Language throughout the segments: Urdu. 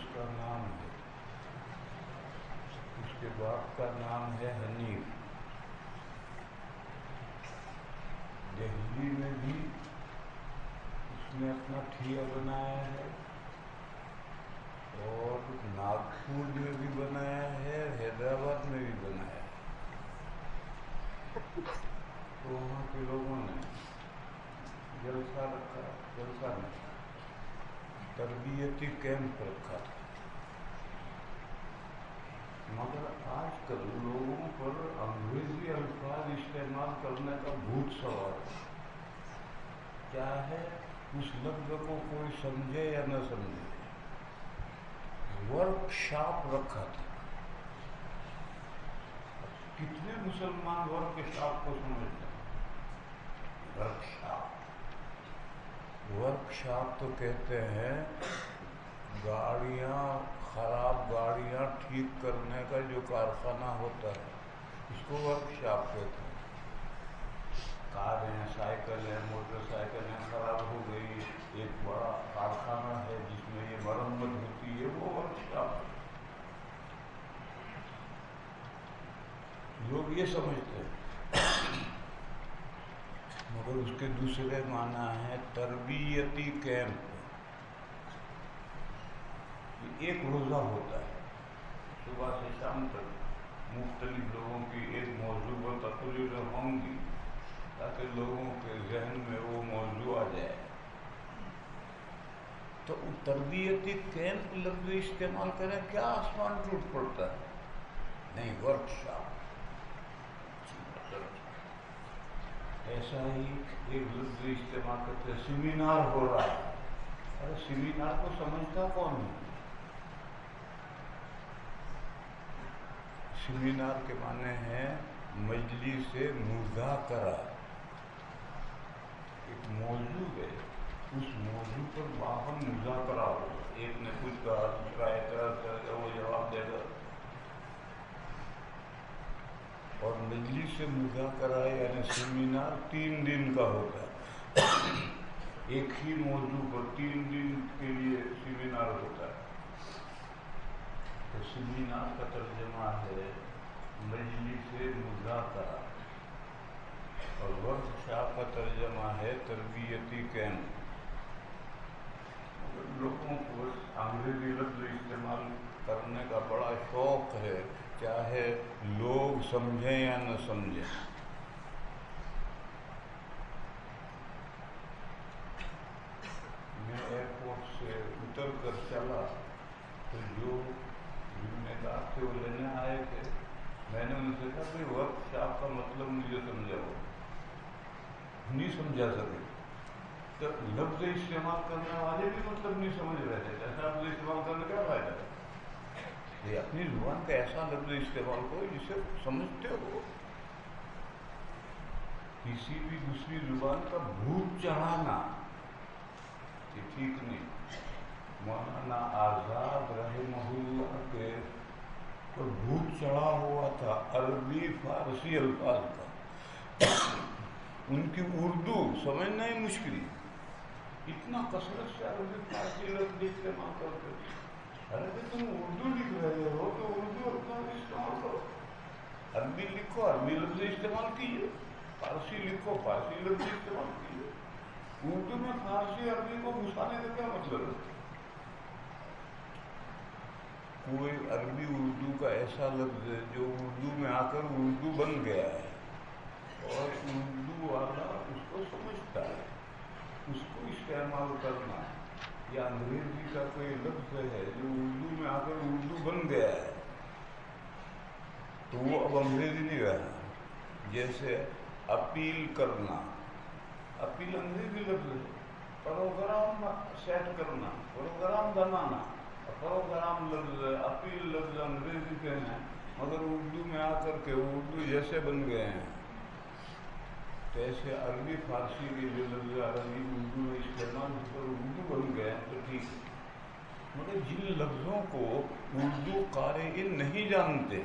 اس کا نام ہے، اس کے باپ کا نام ہے حنیف۔ دہلی میں بھی اس نے اپنا ٹھیا بنایا ہے، اور ناگپور میں بھی بنایا ہے، حیدرآباد میں بھی بنایا ہے۔ تو وہاں کے لوگوں نے جلسہ رکھا، جلسہ نہیں، تربیتی کیمپ رکھا تھا۔ مگر آج کل لوگوں پر انگریزی الفاظ استعمال کرنے کا بھوت سوار ہے۔ کیا ہے؟ اس لفظ کو کوئی سمجھے یا نہ سمجھے۔ ورک شاپ رکھا تھا۔ کتنے مسلمان ورک شاپ کو سمجھتے ہیں؟ ورک شاپ تو کہتے ہیں گاڑیاں، خراب گاڑیاں ٹھیک کرنے کا جو کارخانہ ہوتا ہے، اس کو ورک شاپ کہتے ہیں۔ کاریں، سائیکلیں، موٹر سائیکلیں خراب ہو گئی، ایک بڑا کارخانہ ہے جس میں یہ مرمت ہوتی ہے، وہ ورک شاپ ہے۔ لوگ یہ سمجھتے ہیں، مگر اس کے دوسرے معنی ہیں تربیتی کیمپ۔ یہ ایک روزہ ہوتا ہے، صبح سے شام تک مختلف لوگوں کی ایک موضوع پر تقریریں ہوں گی تاکہ لوگوں کے ذہن میں وہ موضوع آ جائے۔ تو تربیتی کیمپ لفظ استعمال کریں، کیا آسمان ٹوٹ پڑتا ہے؟ نہیں، ورک شاپ۔ ایسا ہی ایک لفظ استعمال کرتے ہیں، سیمینار ہو رہا ہے۔ ارے سیمینار کو سمجھتا کون ہے؟ سیمینار کے معنی ہے مجلس مذاکرہ۔ ایک موضوع ہے، اس موضوع پر باہم مذاکرہ ہو، ایک نے کچھ کہا، دوسرا اعتراض کرے گا، وہ جواب دے گا۔ اور مجلس مذاکرہ یعنی سیمینار 3 دن کا ہوتا ہے، ایک ہی موضوع پر 3 دن کے لیے سیمینار ہوتا ہے۔ تو سیمینار کا ترجمہ ہے مجلس مذاکرہ، اور ورک شاپ کا ترجمہ ہے تربیتی کیمپ۔ لوگوں کو انگریزی لفظ استعمال کرنے کا بڑا شوق ہے، چاہے لوگ سمجھیں یا نہ سمجھیں۔ میں ایئرپورٹ سے اتر کر چلا تو جو ذمہ دار تھے وہ لینے آئے تھے، میں نے ان سے کہا کہ ورک شاپ کا مطلب مجھے سمجھاؤ۔ نہیں سمجھا سکے۔ تو لفظ استعمال کرنے والے بھی مطلب نہیں سمجھ رہے تھے، ایسا لفظ استعمال کرنے کا فائدہ ہے؟ یہ اپنی زبان کا ایسا لفظ استعمال کرو جسے تسمجھتے ہو۔ کسی بھی دوسری زبان کا بھوت چڑھانا یہ ٹھیک نہیں۔ مولانا آزاد رحمہ اللہ کے پر بھوت چڑھا ہوا تھا عربی فارسی الفاظ کا۔ ان کی اردو سمجھنا ہی مشکل، اتنا کثرت سے عربی فارسی لفظ استعمال کرتے تھے۔ ارے تم اردو لکھ رہے ہو تو اردو اپنا استعمال کرو، عربی لکھو عربی لفظ استعمال کیجیے، فارسی لکھو فارسی لفظ استعمال کیجیے۔ اردو میں فارسی عربی کو گھسانے کا کیا مطلب ہے؟ کوئی عربی اردو کا ایسا لفظ ہے جو اردو میں آ کر اردو بن گیا ہے، اور اردو والا اس کو سمجھتا ہے، اس کو استعمال کرنا ہے۔ یا انگریزی کا کوئی لفظ ہے جو اردو میں آ کر اردو بن گیا ہے تو وہ اب انگریزی نہیں رہا۔ جیسے اپیل کرنا، اپیل انگریزی لفظ ہے۔ پروگرام سیٹ کرنا، پروگرام بنانا، پروگرام لفظ ہے، اپیل لفظ انگریزی کے ہیں، مگر اردو میں آ کر کے اردو جیسے بن گئے ہیں۔ تو ایسے عربی فارسی کے جو لفظ عربی اردو میں استعمال ہو کر اردو بن گئے ہیں تو ٹھیک ہے، مگر جن لفظوں کو اردو قارئین نہیں جانتے،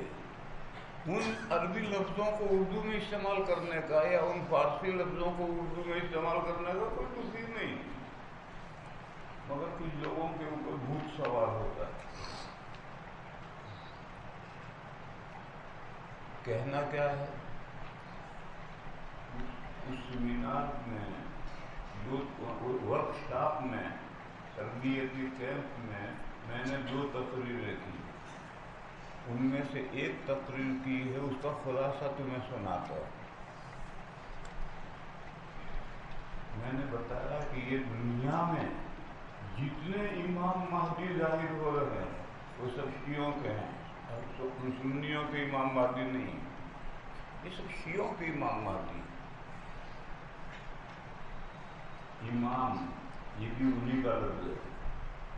ان عربی لفظوں کو اردو میں استعمال کرنے کا یا ان فارسی لفظوں کو اردو میں استعمال کرنے کا کوئی تصویر نہیں۔ مگر کچھ لوگوں کے اوپر بھوت سوار ہوتا ہے. کہنا کیا ہے؟ اس سیمینار میں ورک شاپ میں تربیتی کیمپ میں نے 2 تقریریں کی. ان میں سے ایک تقریر کی ہے، اس کا خلاصہ تمہیں سناتا ہوں. میں نے بتایا کہ یہ دنیا میں جتنے امام مہدی ظاہر ہو رہے ہیں وہ سب شیعوں کے ہیں. سنیوں کے امام مہدی نہیں، یہ سب شیعوں کے امام مہدی. امام یہ بھی انہی کا لفظ ہے.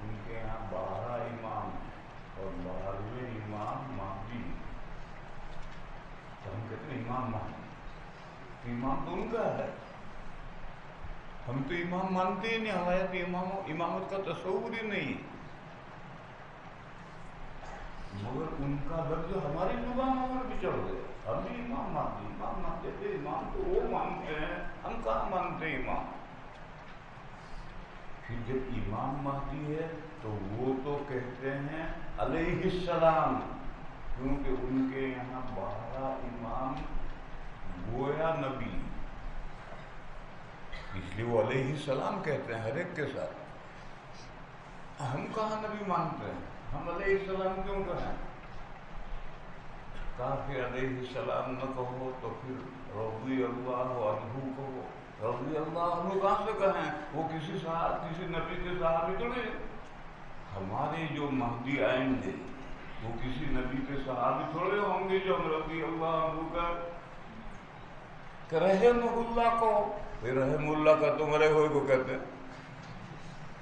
ان کے یہاں 12 امام ہیں اور 12ویں امام مہدی. تو ہم کہتے ہیں امام مہدی، امام تو ان کا ہے. ہم تو امام مانتے ہی نہیں، ہمارے تو امامت کا تصور ہی نہیں. مگر ان کا لفظ ہماری زبانوں پر بھی چڑھ گئے. ہم بھی امام مانتے تھے. امام تو وہ مانتے ہیں، ہم کہاں مانتے ہیں امام. پھر جب امام مہدی ہے تو وہ تو کہتے ہیں علیہ السلام، کیونکہ ان کے یہاں 12 امام گویا نبی، اس لیے وہ علیہ السلام کہتے ہیں ہر ایک کے ساتھ. ہم کہاں نبی مانتے ہیں، ہم علیہ السلام کیوں کہیں؟ کافر علیہ السلام نہ کہو تو پھر رضی اللہ عنہ کہو. رضی اللہ عنہ کہاں سے کہیں؟ وہ کسی نبی کے صحابی تو نہیں. ہمارے جو مہدی آئیں گے وہ کسی نبی کے صحابی تھوڑے ہوں گے جو ہم رضی اللہ عنہ کا کہ رحم اللہ کو. رحم اللہ کا تو مرے ہوئے کو کہتے ہیں.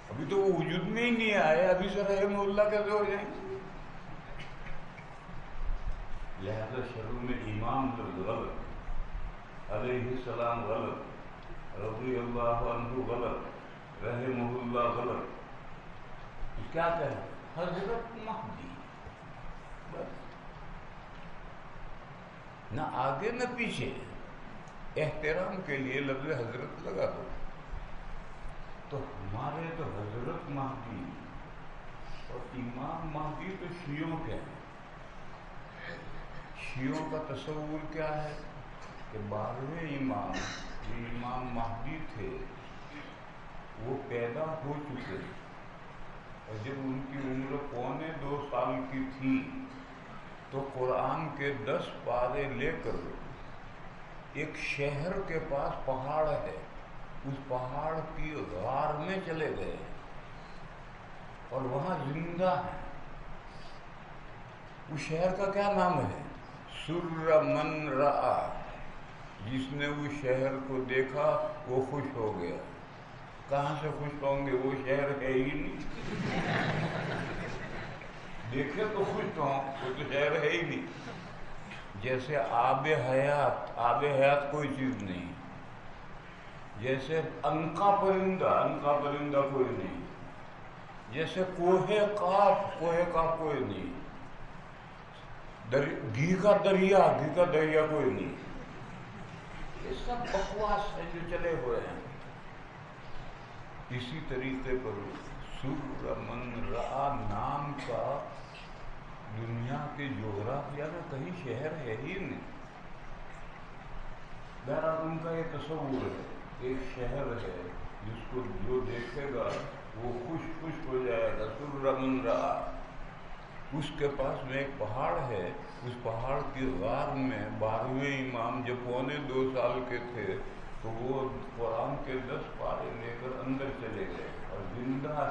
ابھی تو وہ وجود میں ہی نہیں آئے، ابھی سے رحم اللہ کیسے ہو جائیں گے؟ لہذا شروع میں امام غلط، علیہ السلام غلط، رضی اللہ عنہ غلط، رحمہ اللہ غلط. کیا کہیں؟ حضرت مہدی. بس، نہ آگے نہ پیچھے. احترام کے لیے لفظ حضرت لگا دو. تو ہمارے تو حضرت مہدی اور امام مہدی تو شیعوں کے ہیں. شیعوں کا تصور کیا ہے کہ 12ویں امام جو امام مہدی تھے وہ پیدا ہو چکے، اور جب ان کی عمر 2.25 سال کی تھی تو قرآن کے 10 پارے لے کر ایک شہر کے پاس پہاڑ ہے، اس پہاڑ کی غار میں چلے گئے اور وہاں زندہ ہیں. اس شہر کا کیا نام ہے؟ سر من رآ. جس نے اس شہر کو دیکھا وہ خوش ہو گیا. کہاں سے خوش ہوں گے، وہ شہر ہے ہی نہیں. دیکھے تو خوش ہوں، وہ تو شہر ہے ہی نہیں. جیسے آب حیات کوئی چیز نہیں. جیسے عنقا پرندہ کوئی نہیں. جیسے کوہ قاف کوئی نہیں. گھی کا دریا کوئی نہیں. یہ سب بکواس ہے جو چلے ہوئے ہیں. اسی طریقے پر سر من رآ نام کا دنیا کے جغرافیہ میں کہیں شہر ہے ہی نہیں. بہرحال ان کا یہ تصور ہے، ایک شہر ہے جس کو جو دیکھے گا وہ خوش ہو جائے گا. سر من رآ. اس کے پاس میں ایک پہاڑ ہے، اس پہاڑ کی غار میں 12ویں امام جب 2.25 سال کے تھے تو وہ قرآن کے 10 پارے لے کر اندر چلے گئے اور زندہ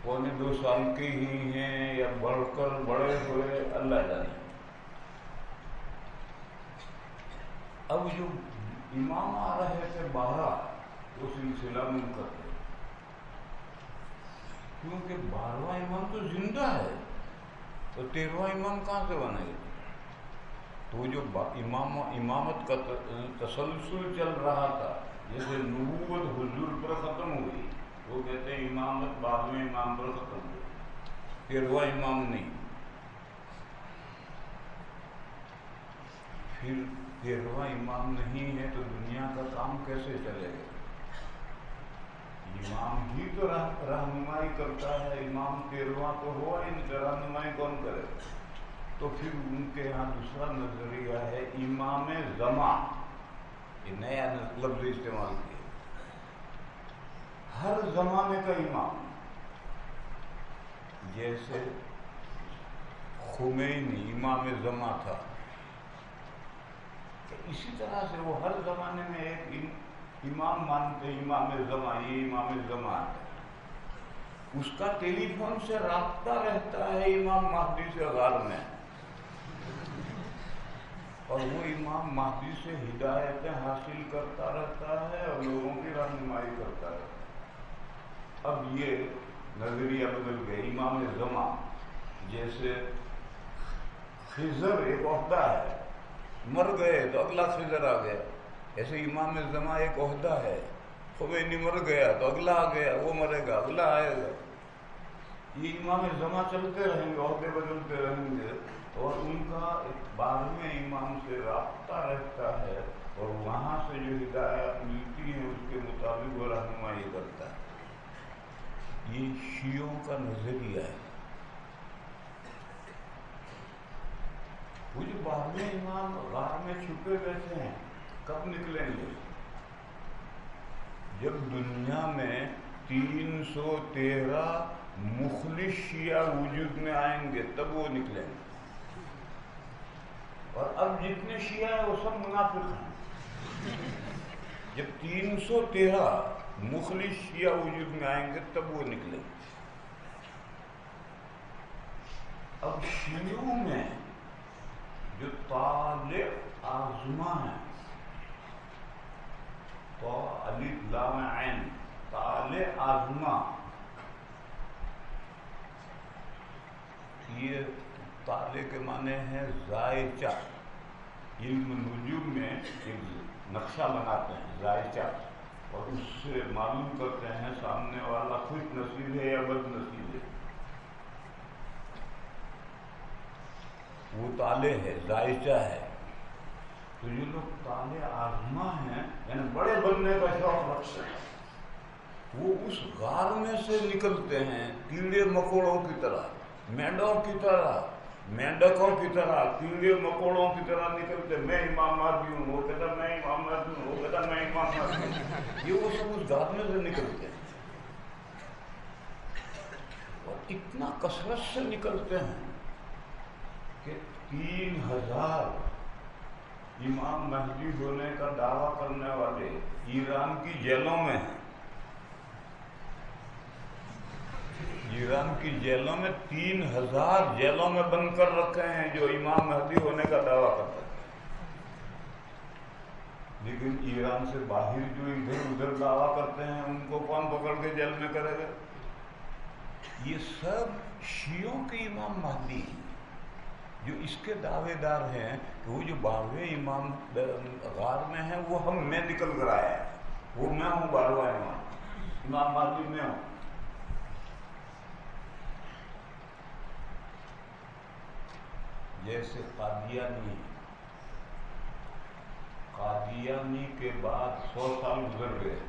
2.25 سال کے ہی ہیں یا بڑھ کر بڑے ہوئے اللہ جانے. اب جو امام آ رہے تھے 12 وہ سلسلہ منقطع، کیونکہ 12واں امام تو زندہ ہے تو 13واں امام کہاں سے بنے گا؟ تو جو امامت کا تسلسل چل رہا تھا، جیسے نبوت حضور پر ختم ہوئی، وہ کہتے ہیں امامت 12ویں امام پر ختم ہوئی، 13واں امام نہیں. پھر 13واں امام نہیں ہے تو دنیا کا کام کیسے چلے گا؟ امام مہدی تو رہنمائی کرتا ہے، امام 13واں تو ہوا ہی نہیں، رہنمائی کون کرے؟ تو پھر ان کے یہاں دوسرا نظریہ ہے امام زمان، یہ نیا لفظ استعمال کیا، ہر زمانے کا امام، جیسے خمینی امام زمان تھا، اسی طرح سے وہ ہر زمانے میں ایک امام مانتے ہیں، امام زمان، یہ امام زمان ہے، اس کا ٹیلی فون سے رابطہ رہتا ہے امام مہدی سے غار میں، اور وہ امام مہدی سے ہدایتیں حاصل کرتا رہتا ہے اور لوگوں کی رہنمائی کرتا رہتا ہے۔ اب یہ نظریہ بدل گیا، امام زمان جیسے خضر ایک عہدہ ہے، مر گئے تو اگلا خضر آ گیا، ایسے امام زمان ایک عہدہ ہے، خمینی مر گیا تو اگلا آ گیا، وہ مرے گا اگلا آئے گا، یہ امام زمان چلتے رہیں گے، عہدے بدلتے رہیں گے، اور ان کا ایک 12ویں امام سے رابطہ رہتا ہے، اور وہاں سے جو ہدایات ملتی ہیں اس کے مطابق وہ رہنمائی کرتا ہے۔ یہ شیعوں کا نظریہ ہے۔ وہ جو 12ویں امام غار میں چھپے بیٹھے ہیں، کب نکلیں گے؟ جب دنیا میں 313 مخلص شیعہ وجود میں آئیں گے تب وہ نکلیں گے، اور اب جتنے شیعہ ہیں وہ سب منافق ہیں۔ جب 313 مخلص شیعہ وجود میں آئیں گے تب وہ نکلیں گے۔ اب شیعوں میں جو طالع اعظمہ ہیں، تو الف لام عین، طالع اعظمہ، یہ طالع کے معنی ہے زائچہ، علم نجوم میں ایک نقشہ بناتے ہیں زائچہ، اور اس سے معلوم کرتے ہیں سامنے والا خوش نصیب ہے یا بد نصیب ہے، وہ طالع ہے، زائچہ ہے۔ تو یہ لوگ طالع اعظمہ ہیں، یعنی بڑے بننے کا شوق رکھتے ہیں، وہ اس غار میں سے نکلتے ہیں کیڑے مکوڑوں کی طرح، مینڈوں کی طرح، مینڈکوں کی طرح، کیڑے مکوڑوں کی طرح نکلتے، میں امام مہدی ہوں، وہ کہتا میں امام مہدی ہوں، وہ کہتا میں امام مہدی ہوں، یہ وہ سب اس غار میں سے نکلتے ہیں، اور اتنا کثرت سے نکلتے ہیں کہ 3000 امام مہدی ہونے کا دعویٰ کرنے والے ایران کی جیلوں میں ہیں، ایران کی جیلوں میں 3000 جیلوں میں بند کر رکھے ہیں جو امام مہدی ہونے کا دعویٰ کرتے ہیں، لیکن ایران سے باہر جو ادھر ادھر دعویٰ کرتے ہیں ان کو کون پکڑ کے جیل میں کرے گا؟ یہ سب شیعوں کے امام مہدی ہیں جو اس کے دعوے دار ہیں کہ وہ جو 12ویں امام غار میں ہیں وہ میں نکل کر آیا ہے، وہ میں ہوں 12واں امام مہدی میں ہوں۔ جیسے قادیانی کے بعد 100 سال گزر گئے،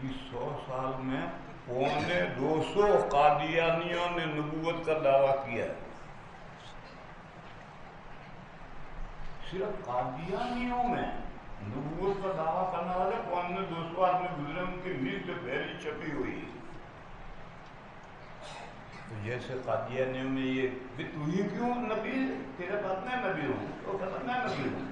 اس 100 سال میں 250 قادیانیوں نے نبوت کا دعویٰ کیا ہے، صرف قادیانیوں میں نبوت کا دعویٰ کرنے والے 250 آدمی گزرے، ان کی لسٹ پہلی چھپی ہوئی ہے۔ تو جیسے قادیانیوں میں یہ کہ تو ہی کیوں نبی، تیرے بعد میں نبی ہوں، تو کہتا میں نبی ہوں۔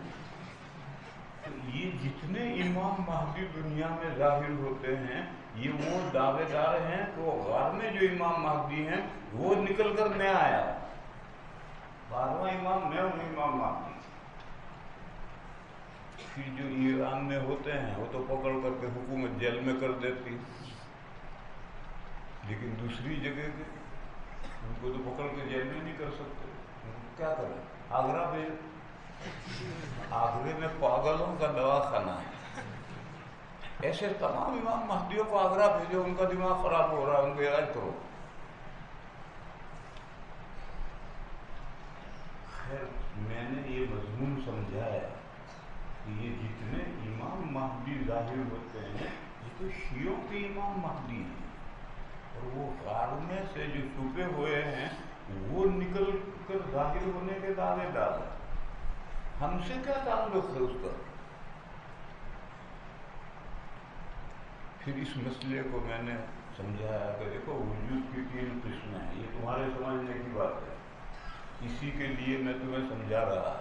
تو یہ جتنے امام مہدی دنیا میں ظاہر ہوتے ہیں یہ وہ دعوے دار ہیں کہ وہ غار میں جو امام مہدی ہیں وہ نکل کر میں آیا، 12واں امام میں ہوں، امام مہدی۔ پھر جو ایران میں ہوتے ہیں وہ تو پکڑ کر کے حکومت جیل میں کر دیتی، لیکن دوسری جگہ کے ان کو تو پکڑ کے جیل میں نہیں کر سکتے، کیا کریں؟ آگرہ میں پاگلوں کا دواخانہ ہے، ایسے تمام امام مہدیوں کو آگرہ بھیجو، ان کا دماغ خراب ہو رہا ہے، ان کو علاج کرو۔ خیر میں نے یہ مضمون سمجھایا کہ یہ جتنے امام مہدی ظاہر ہوتے ہیں یہ تو شیعوں کے امام مہدی ہیں، اور وہ غار میں سے جو چھپے ہوئے ہیں وہ نکل کر ظاہر ہونے کے دعوے دار ہیں۔ ہم سے کیا تعلق ہے اس کا؟ پھر اس مسئلے کو میں نے سمجھایا کہ دیکھو وجود کی 3 قسمیں ہیں، یہ تمہارے سمجھنے کی بات ہے، اسی کے لیے میں تمہیں سمجھا رہا۔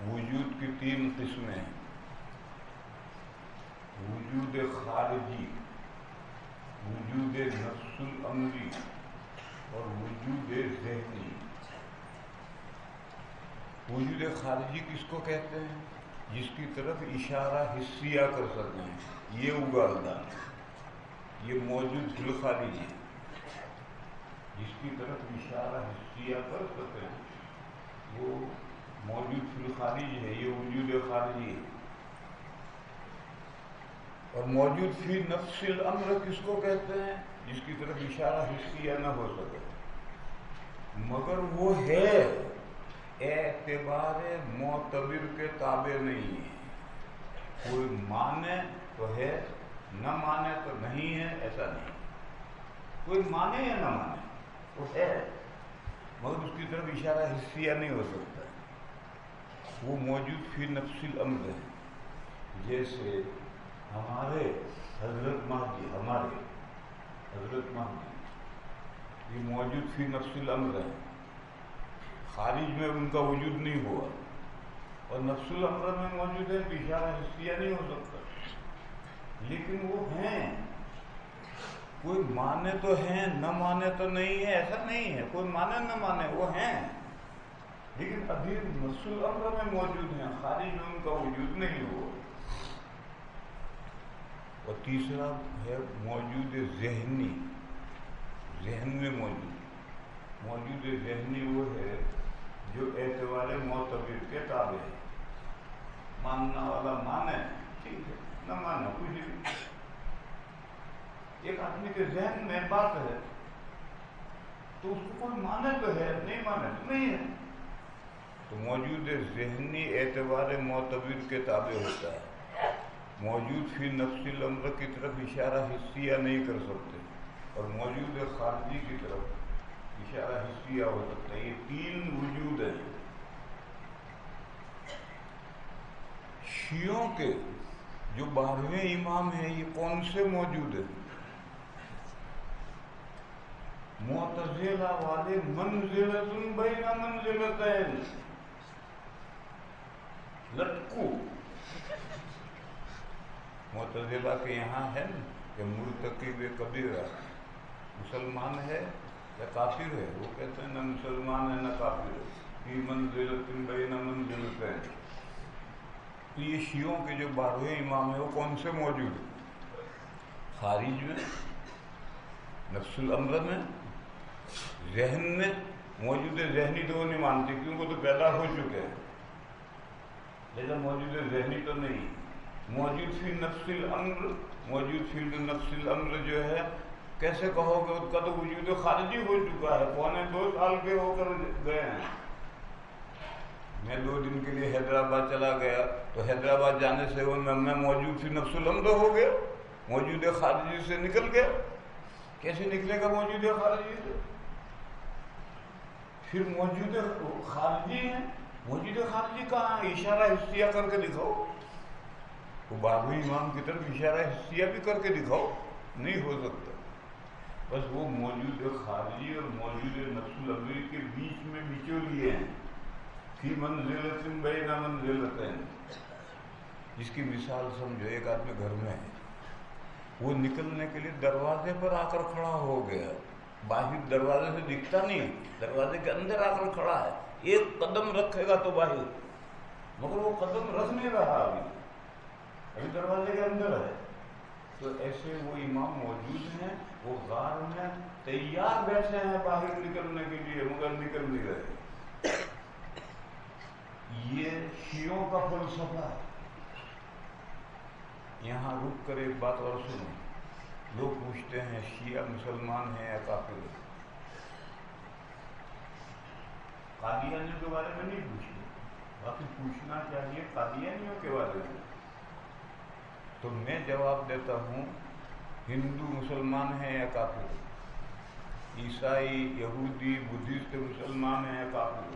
وجود کی 3 قسمیں ہیں، وجود خارجی، وجود نفس الامری اور وجود ذہنی۔ وجود خارجی کس کو کہتے ہیں؟ جس کی طرف اشارہ حسیہ کر سکتے ہیں، یہ اگالدہ، یہ موجود فی الخارج ہے، جس کی طرف اشارہ حسیہ کر سکتے ہیں وہ موجود فی الخارج ہے، یہ وجود خارجی ہے۔ اور موجود فی نفس الامر کس کو کہتے ہیں؟ جس کی طرف اشارہ حسیہ نہ ہو سکے مگر وہ ہے، اعتبار معتبر کے تابع نہیں ہے۔ کوئی مانے تو ہے، نہ مانے تو نہیں ہے، ایسا نہیں۔ کوئی مانے یا نہ مانے وہ ہے، مگر اس کی طرف اشارہ حسیہ نہیں ہو سکتا، وہ موجود فی نفس الامر ہے۔ جیسے ہمارے حضرت مہدی، ہمارے حضرت مہدی یہ موجود فی نفس الامر ہے، خارج میں ان کا وجود نہیں ہوا، اور نفس الامر میں موجود ہے تو اشارہ حسیہ نہیں ہو سکتا، لیکن وہ ہیں۔ کوئی مانے تو ہیں، نہ مانے تو نہیں ہے، ایسا نہیں ہے، کوئی مانے نہ مانے وہ ہیں، لیکن ابھی نفس الامر میں موجود ہیں، خارج میں ان کا وجود نہیں ہوا۔ اور تیسرا ہے موجود ذہنی، ذہن میں موجود ذہنی وہ ہے جو اعتبار معتبر کے تابع ہے۔ ماننا والا مانے ٹھیک ہے، نہ مانے کچھ نہیں۔ ایک آدمی کے ذہن میں بات ہے تو اس کو کوئی مانے تو ہے، نہیں مانے تو نہیں ہے، تو موجود ذہنی اعتبار معتبر کے تابع ہوتا ہے۔ موجود فی نفس الامر کی طرف اشارہ حسیہ نہیں کر سکتے، اور موجود خارجی کی طرف اشارہ حسیہ ہو سکتا ہے۔ یہ 3 وجود ہیں۔ شیعوں کے جو 12ویں امام ہیں یہ کون سے موجود ہیں؟ معتزلہ والے منزلۃ بین منزلتین، لٹکو۔ معتزلہ کے یہاں ہے نا کہ مرتکب کبیرہ مسلمان ہے یا کافر ہے، وہ کہتے ہیں نہ مسلمان ہے نہ کافر ہے، فی منزلۃ بین منزلتین۔ تو یہ شیعوں کے جو 12ویں امام ہیں وہ کون سے موجود ہیں؟ خارج میں، نفس الامر میں، ذہن میں۔ موجود ذہنی تو وہ نہیں مانتے کیونکہ وہ تو پیدا ہو چکے ہیں، لیکن موجود ذہنی تو نہیں۔ موجود فی نفس الامر، موجود فی نفس الامر جو ہے کیسے کہو گے، اس کا تو وجود خارجی ہو چکا ہے، 2.25 سال کے ہو کر گئے ہیں۔ میں 2 دن کے لیے حیدرآباد چلا گیا تو حیدرآباد جانے سے وہ میں موجود فی نفس الامر ہو گیا، موجود خارجی سے نکل گیا۔ کیسے نکلے گا موجود خارجی سے؟ پھر موجود خارجی ہیں، موجود خارجی کہاں؟ اشارہ حسیہ کر کے دکھاؤ، وہ 12ویں امام کی طرف اشارہ حسیہ بھی کر کے دکھاؤ، نہیں ہو سکتا۔ بس وہ موجود خارجی اور موجود نفس الامر کے بیچ میں بچو لیے ہیں، فی منزلۃ بین منزلتین۔ جس کی مثال سمجھو، ایک آدمی گھر میں ہے، وہ نکلنے کے لیے دروازے پر آ کر کھڑا ہو گیا، باہر دروازے سے دکھتا نہیں، دروازے کے اندر آ کر کھڑا ہے، ایک قدم رکھے گا تو باہر، مگر وہ قدم رکھ نہیں رہا، ابھی دروازے کے اندر ہے۔ تو ایسے وہ امام موجود ہیں، وہ غار میں تیار بیٹھے ہیں باہر نکلنے کے لیے، مگر نکل نہیں رہے۔ یہ شیعوں کا فلسفہ ہے۔ یہاں رک کر ایک بات اور سنو، لوگ پوچھتے ہیں شیعہ مسلمان ہیں یا کافر ہیں؟ قادیانیوں کے بارے میں نہیں پوچھتے، باقی پوچھنا چاہیے قادیانیوں کے بارے میں۔ تو میں جواب دیتا ہوں ہندو مسلمان ہیں یا کافر، عیسائی یہودی بدھسٹ مسلمان ہیں یا کافر،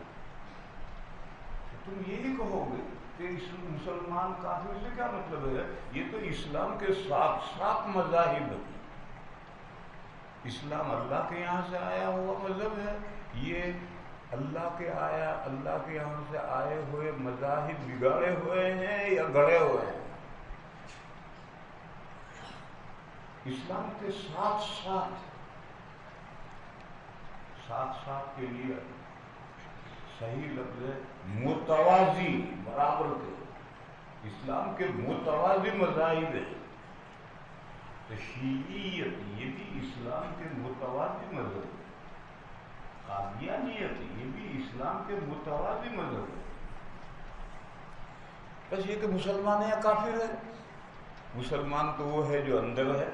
تو تم یہی کہو گے کہ مسلمان کافر سے کیا مطلب ہے؟ یہ تو اسلام کے سات مذاہب ہیں. اسلام اللہ کے یہاں سے آیا ہوا مذہب ہے. یہ اللہ کے یہاں سے آئے ہوئے مذاہب بگاڑے ہوئے ہیں یا گڑے ہوئے ہیں؟ اسلام کے ساتھ کے لیے صحیح لفظ ہے متوازی، برابر کے. اسلام کے متوازی مذاہب ہیں. تو شیعیت یہ بھی اسلام کے متوازی مذہب ہے. قادیانیت یہ بھی اسلام کے متوازی مذہب ہے. بس یہ کہ مسلمان ہے یا کافر ہے. مسلمان تو وہ ہے جو اندر ہے،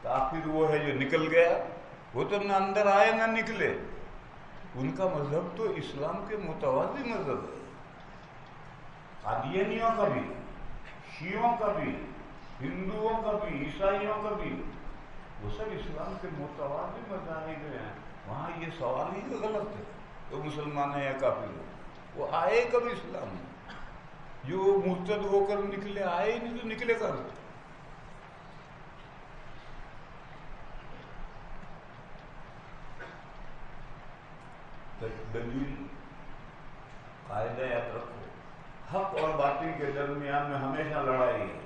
کافر وہ ہے جو نکل گیا. وہ تو نہ اندر آئے نہ نکلے. ان کا مذہب تو اسلام کے متوازی مذہب ہے. قادیانیوں کا بھی، شیعوں کا بھی، ہندوؤں کا بھی، عیسائیوں کا بھی، وہ سب اسلام کے متوازی مذاہب ہیں. وہاں یہ سوال ہی غلط ہے تو مسلمان ہے یا کافر ہے. وہ آئے کب اسلام میں؟ جو مرتد ہو کر نکلے آئے ہی نہیں تو نکلے کر. دلیل قاعدہ یاد رکھو، حق اور باطل کے درمیان میں ہمیشہ لڑائی ہے،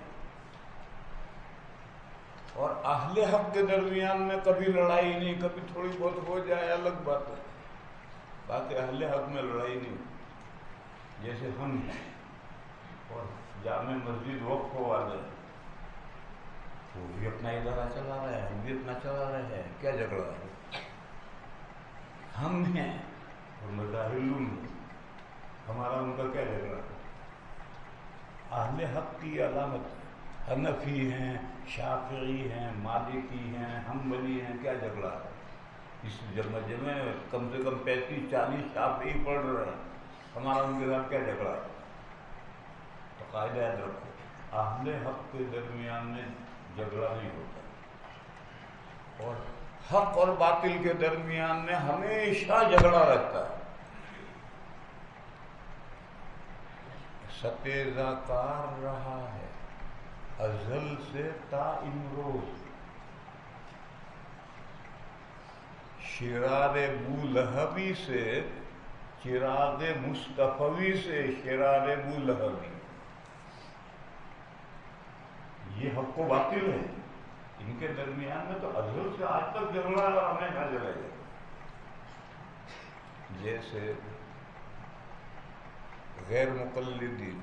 اور اہل حق کے درمیان میں کبھی لڑائی نہیں. کبھی تھوڑی بہت ہو جائے الگ بات ہے، باقی اہل حق میں لڑائی نہیں. جیسے ہم ہیں اور جامع مسجد وقف والے، وہ بھی اپنا ادارہ چلا رہے ہیں، ہم بھی اپنا چلا رہے ہیں. کیا جھگڑا ہے؟ ہم ہیں اور مظاہرون ہیں، ہمارا ان کا کیا جھگڑا ہے؟ اہل حق کی علامت حنفی ہیں، شافعی ہیں، مالکی ہیں، حنبلی ہیں. کیا جھگڑا ہے؟ اس جمع کم سے کم 35-40 شافعی پڑھ رہے ہیں. ہمارا ان کے ساتھ کیا جھگڑا ہے؟ تو قاعدہ یاد رکھو، اہل حق کے درمیان میں جھگڑا نہیں ہوتا، اور حق اور باطل کے درمیان میں ہمیشہ جھگڑا رہتا ہے. ستیزہ کار رہا ہے ازل سے تا امروز، شرار بولہبی سے چراغ مصطفی سے شرار بولہبی. یہ حق و باطل ہے، ان کے درمیان میں تو ازل سے آج تک جھگڑا ہے اور ہمیشہ جھگڑے گا. جیسے غیر مقلدین،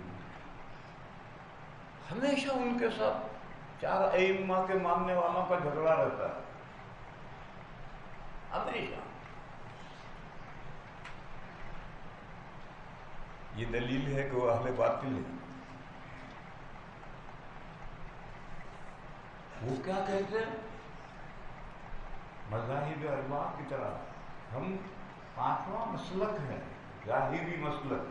ہمیشہ ان کے ساتھ 4 ائمہ کے ماننے والوں کا جھگڑا رہتا ہے، ہمیشہ. یہ دلیل ہے کہ وہ اہل باطل ہیں. وہ کیا کہتے ہیں؟ مذاہب اربعہ کی طرح ہم 5واں مسلک ہے، ظاہری مسلک.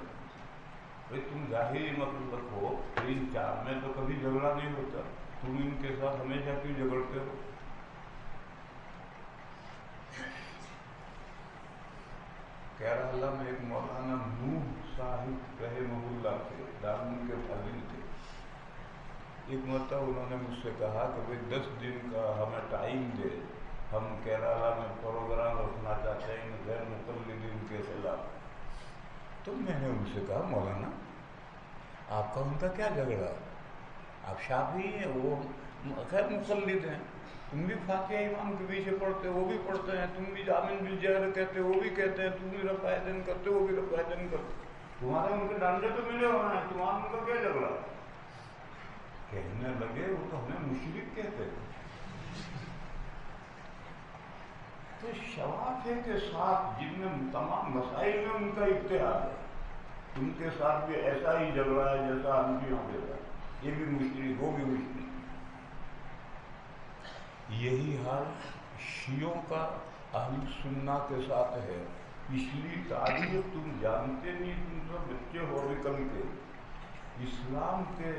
بھائی تم ظاہری مسلک ہو تو ان 4 میں تو کبھی جھگڑا نہیں ہوتا، تم ان کے ساتھ ہمیشہ کیوں جھگڑتے ہو؟ کیرالہ میں ایک مولانا نوح صاحب رحمہ اللہ تھے، دارالعلوم کے فاضل تھے. ایک مرتبہ انہوں نے مجھ سے کہا کہ بھائی 10 دن کا ہمیں ٹائم دے، ہم کیرالہ میں پروگرام رکھنا چاہتے ہیں غیر مقلدین کے خلاف. تو میں نے ان سے کہا مولانا آپ کا ان کا کیا جھگڑا؟ آپ شافعی ہیں، وہ غیر مقلد ہیں. تم بھی فاتحہ امام کے پیچھے پڑھتے، وہ بھی پڑھتے ہیں. تم بھی آمین بالجہر کہتے، وہ بھی کہتے ہیں. تم بھی رفع یدین کرتے، وہ بھی رفع یدین کرتے. تمہارے ان کے ڈانڈے تو ملے ہوئے ہیں، تمہارا ان کا کیا جھگڑا؟ کہنے لگے وہ تو ہمیں مشرک کہتے ہیں. تو شوافع کے ساتھ جن میں تمام مسائل میں ان کا اتحاد ہے، ان کے ساتھ بھی ایسا ہی جھگڑا ہے جیسا حنفیوں کے ساتھ. یہ بھی مشرک، وہ بھی مشرک. یہی حال شیعوں کا اہل سنہ کے ساتھ ہے. پچھلی تاریخ تم جانتے نہیں، تم سب بچے ہو ابھی کم کے. اسلام کے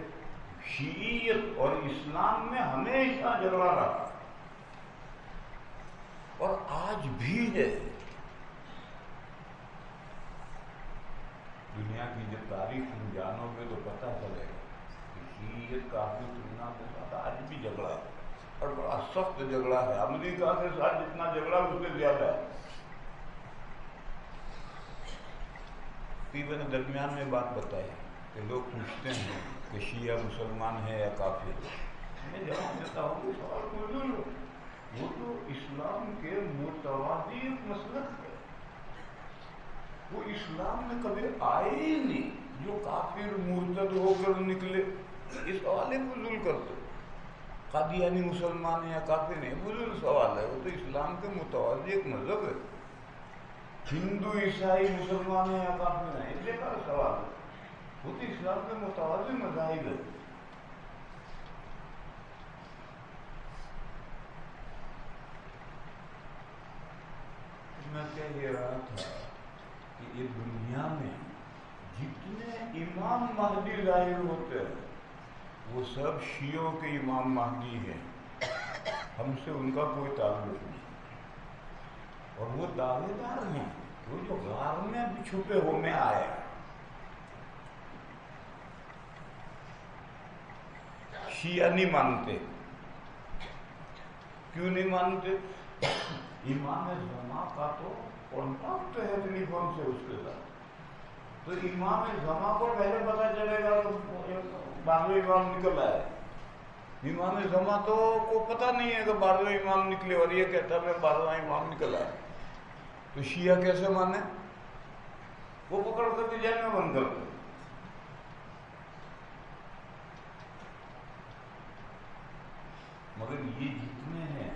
شیعیت اور اسلام میں ہمیشہ جھگڑا رہا. اور آج بھی ہے. دنیا کی جب تاریخ تم جانو گے تو پتہ چلے گا کہ شیعیت کافی دنیا کے ساتھ آج بھی جھگڑا ہے اور بڑا سخت جھگڑا ہے. امریکہ کے ساتھ جتنا جھگڑا اس سے زیادہ ہے. میں نے درمیان میں بات بتائی کہ لوگ پوچھتے ہیں کہ شیعہ مسلمان ہے یا کافر. میں جواب دیتا ہوں کہ سوال فضول ہے. وہ تو اسلام کے متوازی ایک مسلک ہے. وہ اسلام میں کبھی آئے ہی نہیں. جو کافر مرتد ہو کر نکلے یہ سوال ہی فضول کرتے. قادیانی مسلمان ہے یا کافر ہے فضول سوال ہے. وہ تو اسلام کے متوازی ایک مذہب ہے. ہندو عیسائی مسلمان ہیں یا کافر ہیں یہ بیکار سوال ہے. وہ تو اسلام کے متوازی مذاہب ہے. میں کہہ یہ رہا تھا کہ یہ دنیا میں جتنے امام مہدی ظاہر ہوتے ہیں وہ سب شیعوں کے امام مہدی ہیں. ہم سے ان کا کوئی تعلق نہیں. اور وہ دعوے دار ہیں. وہ جو غار میں بھی چھپے ہونے آئے شیعہ نہیں مانتے. کیوں نہیں مانتے؟ امام زمان کا تو کانٹیکٹ ہے ٹیلی فون سے اس کے ساتھ. تو امام زمان کو پہلے پتا چلے گا کہ 12ویں امام نکل آئے. امام زمان تو کو پتہ نہیں ہے کہ 12ویں امام نکلے اور یہ کہتا ہے 12واں امام نکل آئے. تو شیعہ کیسے مانے؟ وہ پکڑ کر کے جیل میں بند کر دیں. مگر یہ جتنے ہیں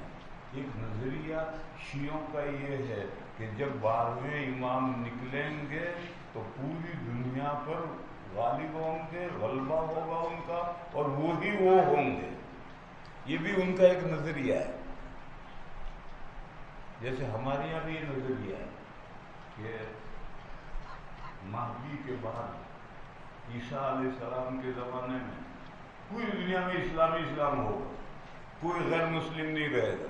ایک نظریہ شیعوں کا یہ ہے کہ جب 12ویں امام نکلیں گے تو پوری دنیا پر غالب ہوں گے, غلبہ ہوگا ان کا اور وہی وہ ہوں گے. یہ بھی ان کا ایک نظریہ ہے. جیسے ہمارے یہاں بھی یہ نظریہ ہے کہ مہدی کے بعد عیسیٰ علیہ السلام کے زمانے میں پوری دنیا میں اسلام ہوگا, کوئی غیر مسلم نہیں رہے گا.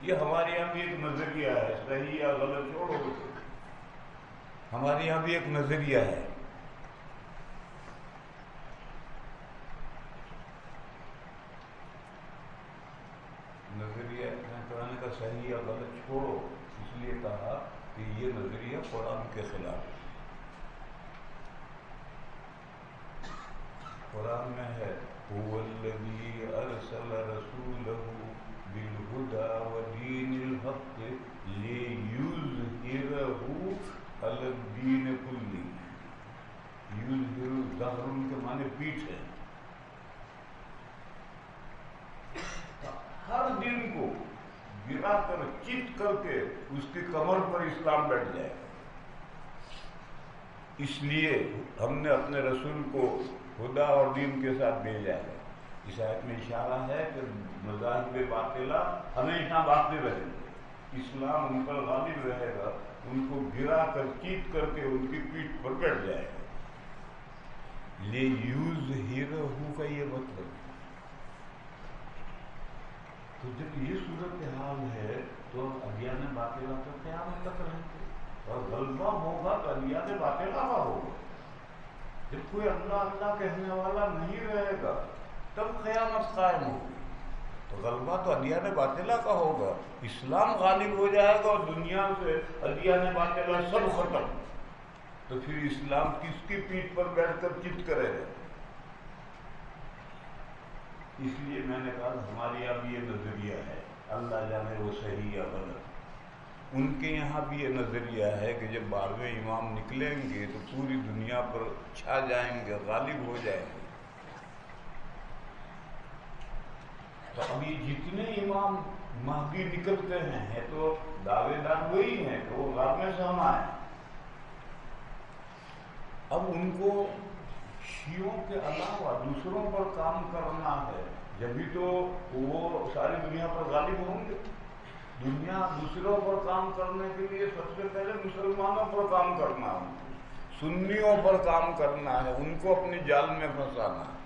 یہ ہمارے یہاں بھی ایک نظریہ ہے. صحیح یا غلط چھوڑو, ہمارے یہاں بھی ایک نظریہ ہے. نظریہ کہنے کا صحیح یا غلط چھوڑو, اس لیے کہا کہ یہ نظریہ قرآن کے خلاف ہے. قرآن میں ہے هو الذی ارسل رسولہ بالہدی ودین الحق لیظہرہ علی الدین کلہ. یظہر ظہر کے معنی پیٹھ ہے. ہر دن کو گرا کر چت کر کے اس کی کمر پر اسلام بیٹھ جائے. اس لیے ہم نے اپنے رسول کو خدا اور دین کے ساتھ بھیجا ہے. اس آیت میں اشارہ ہے کہ مذاہب باطلہ ہمیشہ باقی رہیں گے. اسلام ان پر غالب رہے گا. ان کو گرا کر چیت کر کے ان کی پیٹھ پر بیٹھ جائے گا. لیظہرہ کا یہ مطلب. تو جب یہ صورتحال ہے تو ادیان باطلہ تو قیامت تک رہیں گے اور غلبہ ہوگا تو ادیان باطلہ کا ہوگا. جب کوئی اللہ اللہ کہنے والا نہیں رہے گا تب قیامت قائم ہوگی. تو غلبہ تو ادیان باطلہ کا ہوگا. اسلام غالب ہو جائے گا اور دنیا سے ادیان باطلہ سب ختم. تو پھر اسلام کس کی پیٹھ پر بیٹھ کر چت کرے گا؟ اس لیے میں نے کہا ہمارے یہاں بھی یہ نظریہ ہے. اللہ جانے وہ صحیح یا غلط. ان کے یہاں بھی یہ نظریہ ہے کہ جب 12ویں امام نکلیں گے تو پوری دنیا پر چھا جائیں گے, غالب ہو جائیں گے. تو اب یہ جتنے امام مہدی نکلتے ہیں تو دعوے دار وہی ہیں کہ وہ غار میں سے ہم آئے. اب ان کو شیعوں کے علاوہ دوسروں پر کام کرنا ہے, جبھی تو وہ ساری دنیا پر غالب ہوں گے. دنیا دوسروں پر کام کرنے کے لیے سب سے پہلے مسلمانوں پر کام کرنا ہے, سنیوں پر کام کرنا ہے, ان کو اپنی جال میں پھنسانا ہے.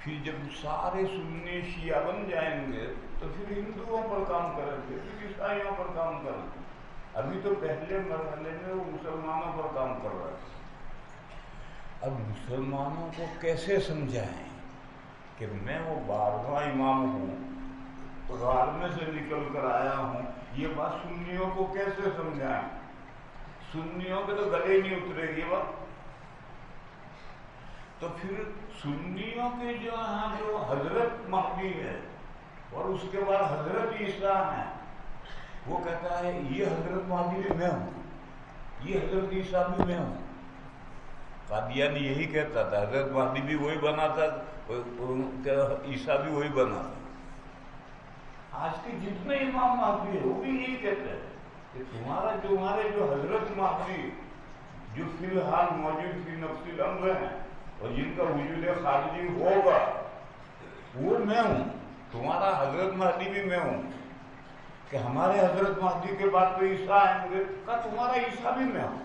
پھر جب سارے سنی شیعہ بن جائیں گے تو پھر ہندوؤں پر کام کریں گے، پھر عیسائیوں پر کام کریں گے۔ ابھی تو پہلے مرحلے میں وہ مسلمانوں پر کام کر رہا ہے۔ اب مسلمانوں کو کیسے سمجھائیں کہ میں وہ 12واں امام ہوں، غار میں سے نکل کر آیا ہوں، یہ بات سنیوں کو کیسے سمجھائیں؟ سنیوں کے تو گلے نہیں اترے گی بات۔ تو پھر سنیوں کے جو ہیں جو حضرت مہدی ہے اور اس کے بعد حضرت عیسیٰ ہیں، وہ کہتا ہے یہ حضرت مہدی بھی میں ہوں، یہ حضرت عیسیٰ بھی میں ہوں۔ قادیانی یہی کہتا تھا، حضرت مہدی بھی وہی بنا تھا، عیسیٰ بھی وہی بنا تھا۔ آج کے جتنے امام مہدی ہیں وہ بھی یہی کہتے ہیں کہ تمہارے جو حضرت مہدی جو فی الحال موجود فی نفس الامر ہیں اور جن کا وجود خارجی ہوگا وہ میں ہوں، تمہارا حضرت مہدی بھی میں ہوں۔ کہ ہمارے حضرت مہدی کے بعد تو عیسیٰ آئیں گے، کہ تمہارا عیسیٰ بھی میں ہوں۔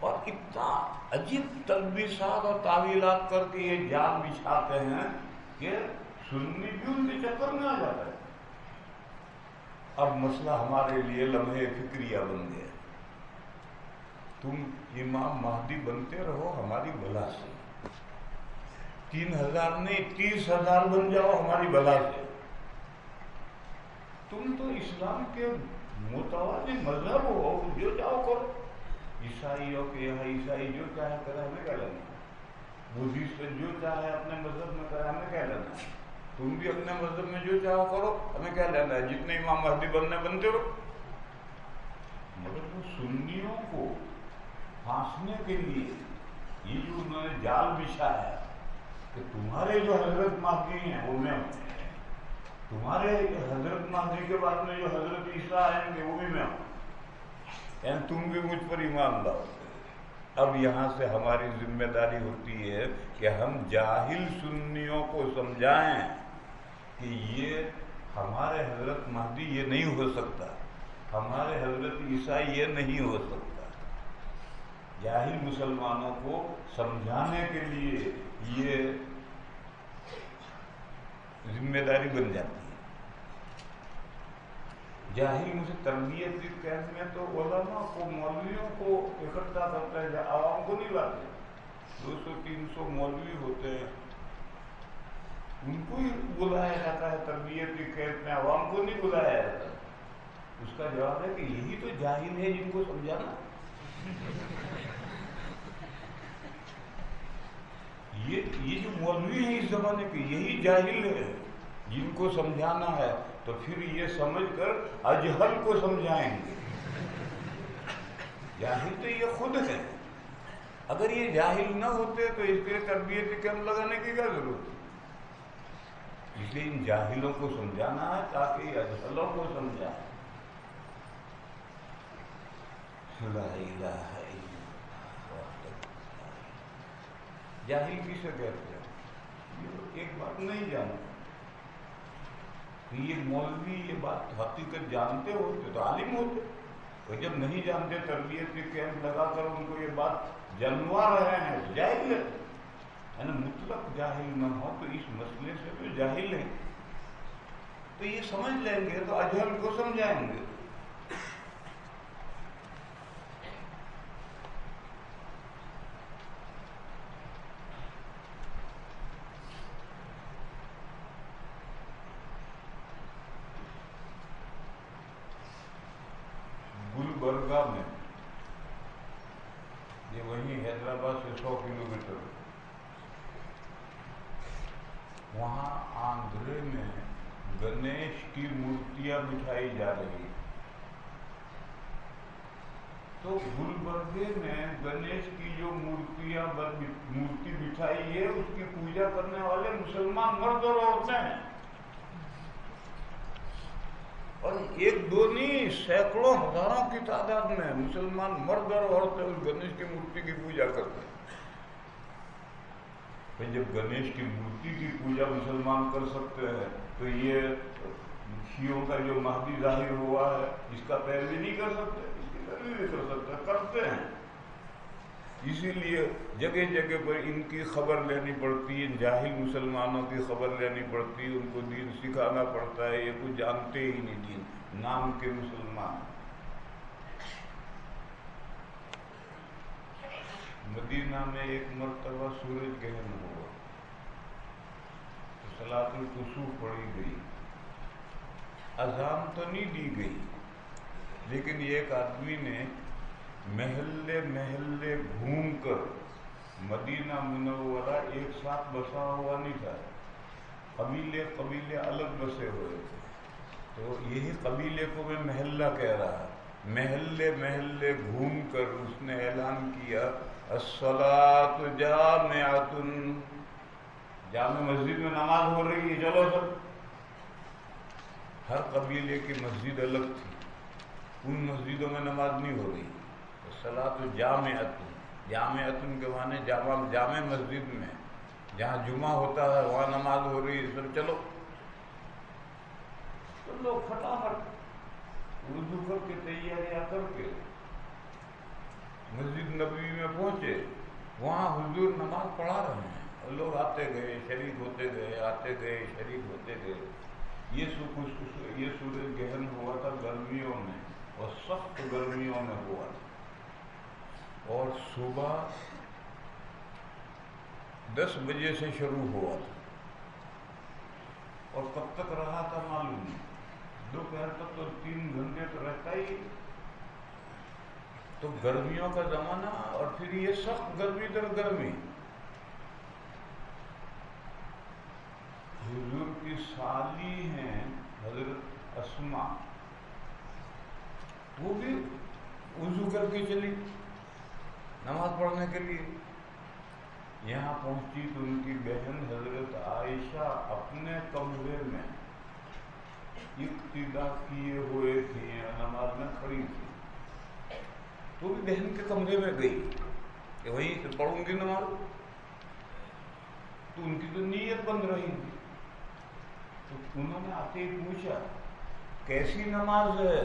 اور اتنا عجیب تلبیسات اور تعویلات کر کے یہ جال بچھاتے ہیں کہ سنی بھی ان کے چکر میں آ جاتا ہے۔ اب مسئلہ ہمارے لیے لمحے فکریہ بن گیا، تم امام مہدی بنتے رہو ہماری بلا سے، 3000 نہیں 30,000 بن جاؤ ہماری بلا سے۔ تم تو اسلام کے متوازی مذہب ہو، جو چاہو کرو۔ عیسائیوں کے یہاں عیسائی جو چاہے کرے، ہمیں کیا لینا؟ بدھسٹ جو چاہے اپنے مذہب میں کرے، ہمیں کیا لینا؟ تم بھی اپنے مذہب میں جو چاہو کرو، ہمیں کیا لینا ہے؟ جتنے امام مہدی بننے بنتے رہو۔ مگر وہ سنیوں کو پھانسنے کے لیے یہ جو انہوں نے جال بچھایا ہے کہ تمہارے جو حضرت مہدی ہیں وہ میں ہوں، تمہارے حضرت مہدی کے بعد میں جو حضرت عیسیٰ آئیں گے وہ بھی میں ہوں، یعنی تم بھی مجھ پر ایمان لاؤ۔ اب یہاں سے ہماری ذمہ داری ہوتی ہے کہ ہم جاہل سنیوں کو سمجھائیں کہ یہ ہمارے حضرت مہدی یہ نہیں ہو سکتا، ہمارے حضرت عیسیٰ یہ نہیں ہو سکتا۔ جاہل مسلمانوں کو سمجھانے کے لیے یہ ذمہ داری بن جاتی ہے۔ جاہل مجھے تربیت کی قید میں تو علماء کو، مولویوں کو اکٹھا کرتا ہے، عوام کو نہیں لاتے۔ 200-300 مولوی ہوتے ہیں، ان کو ہی بلایا جاتا ہے تربیت کی قید میں، عوام کو نہیں بلایا جاتا۔ اس کا جواب ہے کہ یہی تو جاہل ہے جن کو سمجھانا۔ یہ جو مولوی ہیں اس زمانے کے، یہی جاہل ہے جن کو سمجھانا ہے۔ تو پھر یہ سمجھ کر اجہل کو سمجھائیں گے۔ جاہل تو یہ خود ہے، اگر یہ جاہل نہ ہوتے تو اس کے تربیتی کیمپ لگانے کی کیا ضرورت ہے؟ اس لیے ان جاہلوں کو سمجھانا ہے تاکہ یہ اجہلوں کو سمجھائیں۔ لا الہ الا اللہ۔ جاہل کسے کہتے ہیں؟ یہ ایک بات نہیں جانتے، یہ مولوی یہ بات حقیقت جانتے ہوتے تو عالم ہوتے، اور جب نہیں جانتے تربیت کے کیمپ لگا کر ان کو یہ بات جنوا رہے ہیں، جاہل ہے۔ یعنی مطلق جاہل نہ ہو تو اس مسئلے سے تو جاہل ہیں، تو یہ سمجھ لیں گے تو اجہل کو سمجھائیں گے۔ گلبرگہ میں، یہ وہیں حیدرآباد سے 100 کلومیٹر، وہاں آندھرے میں گنیش کی مورتیاں بٹھائی جا رہی ہیں۔ تو گلبرگے میں گنیش کی جو مورتی بٹھائی ہے، اس کی پوجا کرنے والے مسلمان مرد اور عورتیں ہیں، اور ایک دو نہیں سینکڑوں ہزاروں کی تعداد میں مسلمان مرد اور عورتیں اس گنیش کی مورتی کی پوجا کرتے ہیں۔ جب گنیش کی مورتی کی پوجا مسلمان کر سکتے ہیں تو یہ شیعوں کا جو مہدی ظاہر ہوا ہے اس کا پیروی نہیں کر سکتے؟ اس کی پیروی نہیں کر سکتے، کرتے ہیں۔ اسی لیے جگہ جگہ پر ان کی خبر لینی پڑتی ہے، جاہل مسلمانوں کی خبر لینی پڑتی ہے، ان کو دین سکھانا پڑتا ہے، یہ کچھ جانتے ہی نہیں دین، نام کے مسلمان۔ مدینہ میں ایک مرتبہ سورج گرہن ہوا، صلاۃ الکسوف پڑھی گئی، اذان تو نہیں دی گئی، لیکن ایک آدمی نے محلے محلے گھوم کر، مدینہ منورہ ایک ساتھ بسا ہوا نہیں تھا، قبیلے قبیلے الگ بسے ہوئے تھے، تو یہی قبیلے کو میں محلہ کہہ رہا، محلے محلے گھوم کر اس نے اعلان کیا الصلاۃ جامعۃ، جامع مسجد میں نماز ہو رہی ہے، چلو سب۔ ہر قبیلے کی مسجد الگ تھی، ان مسجدوں میں نماز نہیں ہو رہی، الصلاۃ جامعۃ، جامعۃ کے معنی جامع مسجد میں جہاں جمعہ ہوتا ہے وہاں نماز ہو رہی ہے، سب چلو۔ تو لوگ فٹافٹ وضو کر کے تیاریاں کر کے مسجد نبوی میں پہنچے، وہاں حضور نماز پڑھا رہے ہیں اور لوگ آتے گئے شریک ہوتے گئے، آتے گئے شریک ہوتے گئے۔ یہ سورج گرہن ہوا تھا گرمیوں میں، اور سخت گرمیوں میں ہوا تھا، اور صبح 10 بجے سے شروع ہوا تھا، اور کب تک رہا تھا معلوم نہیں، دوپہر تک تو 3 گھنٹے تو رہتا ہی۔ تو گرمیوں کا زمانہ، اور پھر یہ سخت گرمی در گرمی۔ حضور کی سالی ہیں حضرت اسماء، وہ بھی وضو کر کے چلی نماز پڑھنے کے لیے، یہاں پہنچی تو ان کی بہن حضرت عائشہ اپنے کمرے میں اقتدا کیے ہوئے تھی، نماز میں کھڑی تھی، تو بھی بہن کے کمرے میں گئی کہ وہیں سے پڑھوں گی نماز، تو ان کی تو نیت بن رہی تھی، تو انہوں نے آتے ہی پوچھا کیسی نماز ہے؟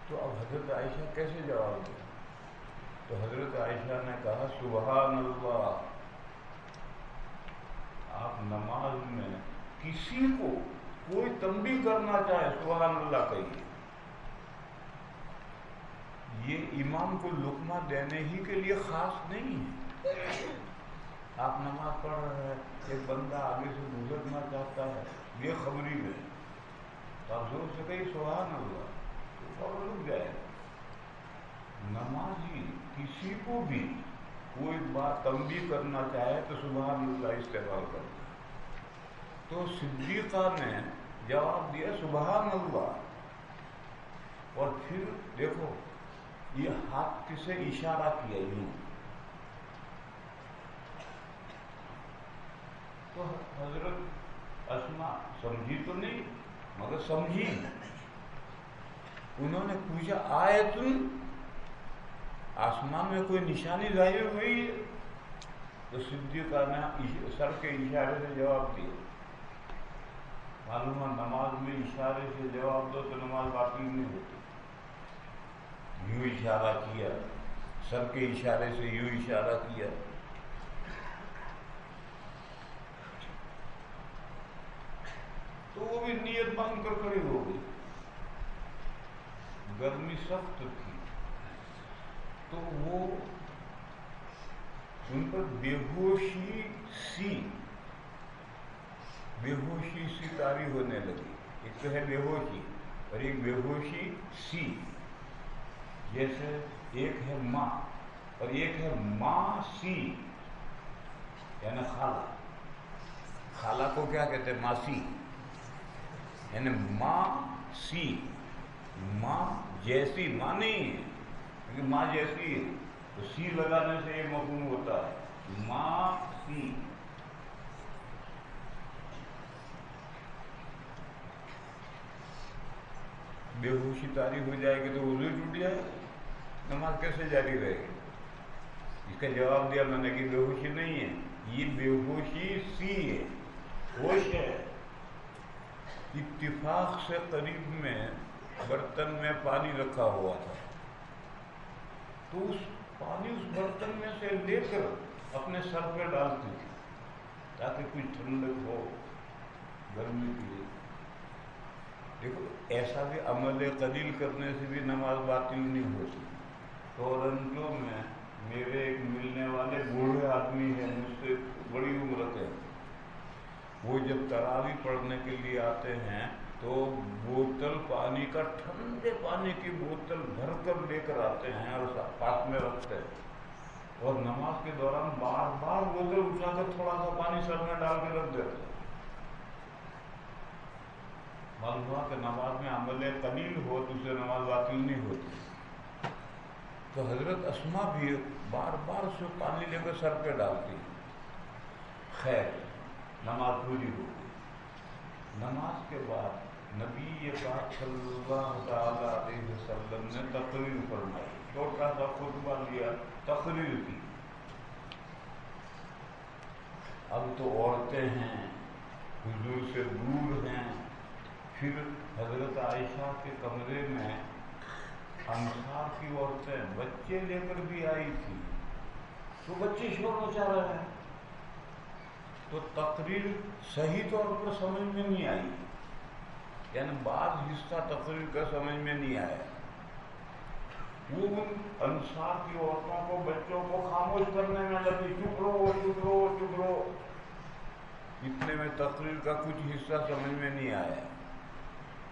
تو اب حضرت عائشہ کیسے جواب دے؟ تو حضرت عائشہ نے کہا سبحان اللہ، آپ نماز میں کسی کو کوئی تنبیہ کرنا چاہے سبحان اللہ کہیے، یہ امام کو لقمہ دینے ہی کے لیے خاص نہیں ہے۔ آپ نماز پڑھ رہے ہیں، ایک بندہ آگے سے گزرنا چاہتا ہے بے خبری میں، تو آپ زور سے کہیے سبحان اللہ، تو فوراً رک جائے۔ نمازی کسی کو بھی کوئی بات تنبیہ کرنا چاہے تو سبحان اللہ استعمال کرتا ہے، تو صدیقہ نے جواب دیا سبحان اللہ، اور پھر دیکھو یہ ہاتھ سے اشارہ کیا یوں، تو حضرت اسماء سمجھی تو نہیں مگر سمجھی، انہوں نے پوچھا آیتن، آسمان میں کوئی نشانی ظاہر ہوئی ہے؟ تو صدیقہ نے سر کے اشارے سے جواب دیا۔ معلوم ہے نماز میں اشارے سے جواب دو تو نماز باطل نہیں ہوتی، یوں اشارہ کیا، سر کے اشارے سے یوں اشارہ کیا، تو وہ بھی نیت باندھ کر کھڑی ہو گئی۔ گرمی سخت تھی تو وہ ان پر بے ہوشی سی طاری ہونے لگی، ایک تو ہے بے ہوشی اور ایک بے ہوشی سی، جیسے ایک ہے ماں اور ایک ہے ماں سی، یعنی خالہ کو کیا کہتے ہیں ماسی، یعنی ماں سی، ماں جیسی ماں نہیں ہے کیونکہ ماں جیسی ہے تو سی لگانے سے یہ مفہوم ہوتا ہے، ماں سی۔ بے ہوشی طاری ہو جائے گی تو وضو ٹوٹ جائے گا، نماز کیسے جاری رہے گی؟ اس کا جواب دیا میں نے کہ بے ہوشی نہیں ہے، یہ بے ہوشی سی ہے، ہوش ہے۔ اتفاق سے قریب میں برتن میں پانی رکھا ہوا تھا، تو اس پانی اس برتن میں سے لے کر اپنے سر پہ ڈالتی تھی تاکہ کچھ ٹھنڈک ہو گرمی کی۔ دیکھو ایسا بھی عمل قلیل کرنے سے بھی نماز باطل نہیں ہوتی۔ ٹورنٹو میں میرے ایک ملنے والے بوڑھے آدمی ہیں، مجھ سے بڑی عمر کے، وہ جب تراویح پڑھنے کے لیے آتے ہیں تو بوتل پانی کا، ٹھنڈے پانی کی بوتل بھر کر لے کر آتے ہیں اور پاس میں رکھتے ہیں، اور نماز کے دوران بار بار بوتل اٹھا کر تھوڑا سا پانی سر میں ڈال کے رکھ دیتے ہیں۔ معلوم ہوا کہ نماز میں عمل قلیل ہو تو اسے نماز باطل نہیں ہوتی۔ تو حضرت اسماء بھی بار بار اس میں پانی لے کر سر پہ ڈالتی۔ خیر نماز پوری ہو گئی۔ نماز کے بعد نبی پاک صلی اللہ تعالی علیہ وسلم نے تقریر فرمائی، چھوٹا سا خطبہ لیا، تقریر کی۔ اب تو عورتیں ہیں، حضور سے دور ہیں، پھر حضرت عائشہ کے کمرے میں انصار کی عورتیں بچے لے کر بھی آئی تھی، تو بچے شور مچا رہے ہیں، تو تقریر صحیح طور پر سمجھ میں نہیں آئی، یعنی بعض حصہ تقریر کا سمجھ میں نہیں آیا۔ وہ ان انصار کی عورتوں کو، بچوں کو خاموش کرنے میں لگی، چپ رہو چپ رہو چپ رہو، اتنے میں تقریر کا کچھ حصہ سمجھ میں نہیں آیا،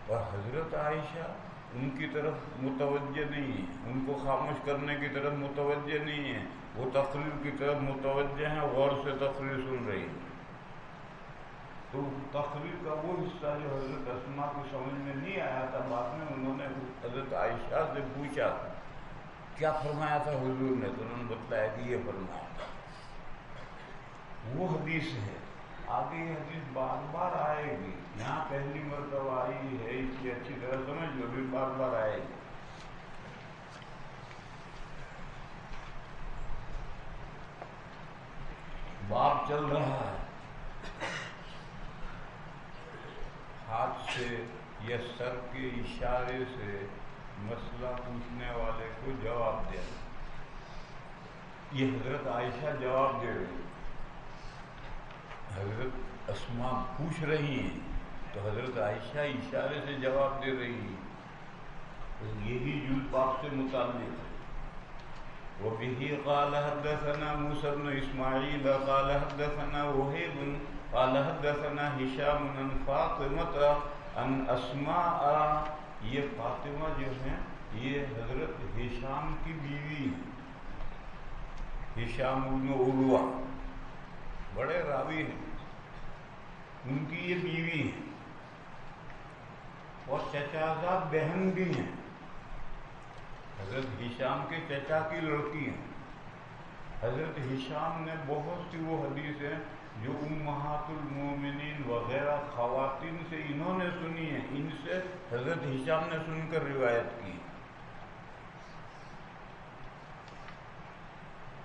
اور حضرت عائشہ ان کی طرف متوجہ نہیں ہے، ان کو خاموش کرنے کی طرف متوجہ نہیں ہے، وہ تقریر کی طرف متوجہ ہیں، غور سے تقریر سن رہی ہیں۔ تو تقریر کا وہ حصہ جو حضرت اسماء کو سمجھ میں نہیں آیا تھا، بعد میں انہوں نے حضرت عائشہ سے پوچھا کیا فرمایا تھا حضور نے، تو انہوں نے بتلایا کہ یہ فرمایا تھا۔ وہ حدیث ہے، آگے یہ حدیث بار بار آئے گی، یہاں پہلی مرتبہ آئی ہے، اس کی اچھی طرح سمجھ لو، پھر بار بار آئے گی۔ باب چل رہا ہے، ہاتھ سے یا سر کے اشارے سے مسئلہ پوچھنے والے کو جواب دینا۔ یہ حضرت عائشہ جواب دے رہی، حضرت اسماء پوچھ رہی ہیں تو حضرت عائشہ اشارے سے جواب دے رہی ہیں، تو یہی جز پاک سے متعلق ہے۔ وَبِهِ قَالَ حَدَّثَنَا مُوسَى بْنُ إِسْمَاعِيلَ قَالَ حَدَّثَنَا وَهِيبٌ قَالَ حَدَّثَنَا هِشَامٌ عَنْ فَاطِمَةَ عَنْ أَسْمَاءَ، یہ فاطمہ جو ہیں یہ حضرت ہشام کی بیوی ہیں، ہشام بن عروہ بڑے راوی ہیں، ان کی یہ بیوی ہیں، اور چچا زاد بہن بھی ہیں، حضرت ہشام کے چچا کی لڑکی ہیں۔ حضرت ہشام نے بہت سی وہ حدیثیں جو امہات المومنین وغیرہ خواتین سے انہوں نے سنی ہیں، ان سے حضرت ہشام نے سن کر روایت کی۔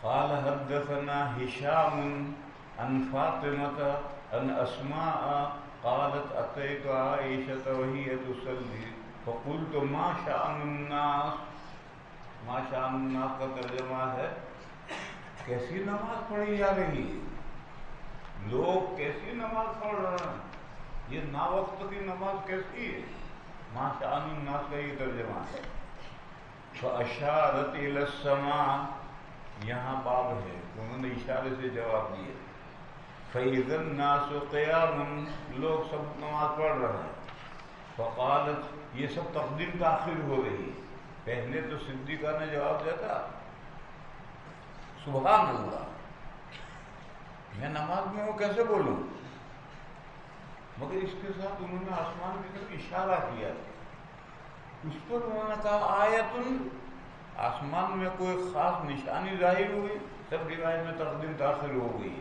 قال حدثنا هشام عن فاطمة عن أسماء قالت أتيت عائشة وهي تصلي فقلت ما شأن الناس، ما شأن الناس کا ترجمہ ہے کیسی نماز پڑھی جا رہی ہے، لوگ کیسی نماز پڑھ رہے ہیں، یہ نا وقت کی نماز کیسی ہے، ما شأن الناس کا یہ ترجمہ ہے۔ فأشارت إلى السماء، یہاں باب ہے، انہوں نے اشارے سے جواب دیا۔ فَإِذَا النَّاسُ قِيَامٌ، لوگ سب نماز پڑھ رہے ہیں۔ فقالت، یہ سب تقدیم تاخیر ہو رہی ہے، پہلے تو صدیقہ نے جواب دیتا سبحان اللہ، میں نماز میں ہوں کیسے بولوں، مگر اس کے ساتھ انہوں نے آسمان کی طرف اشارہ کیا، اس پر انہوں نے کہا آیتن، آسمان میں کوئی خاص نشانی ظاہر ہوئی، سب روایت میں تقدیم تاخیر ہو گئی۔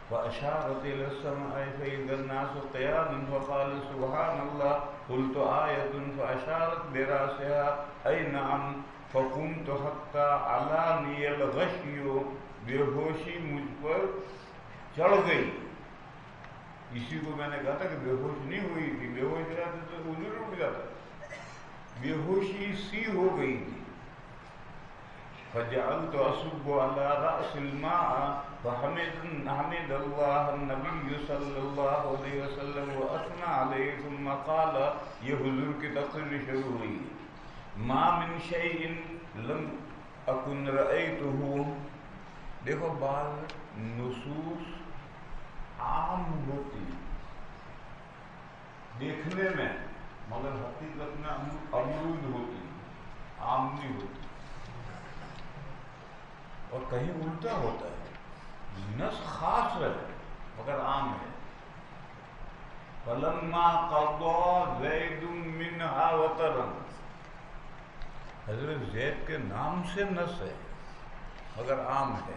فأشارت إلى السماء فإذا الناس قيام فقال سبحان الله، قلت آية فأشارت برأسها أي نعم، فقمت حتى علاني الغشي، بے ہوشی مجھ پر چڑھ گئی۔ اسی کو میں نے کہا تھا کہ بے ہوش نہیں ہوئی تھی، بے ہوش رہتے تو حضور اٹھ جاتا، بے ہوشی سی ہو گئی تھی۔ فجعلت اصب على راس الماء فحمد الله النبي صلی اللہ علیہ وسلم واثنى علیہ ثم قال، یہ حضور کی تقریر شروع ہوئی، ما من شيء لم اكن رأيته. دیکھو بعض نصوص عام ہوتی دیکھنے میں مگر حقیقت میں امرود ہوتی، عام نہیں ہوتی. اور کہیں الٹا ہوتا ہے، نص خاص ہے مگر عام ہے. فلما قضى زید منها وطرا، حضرت زید کے نام سے نص ہے مگر عام ہے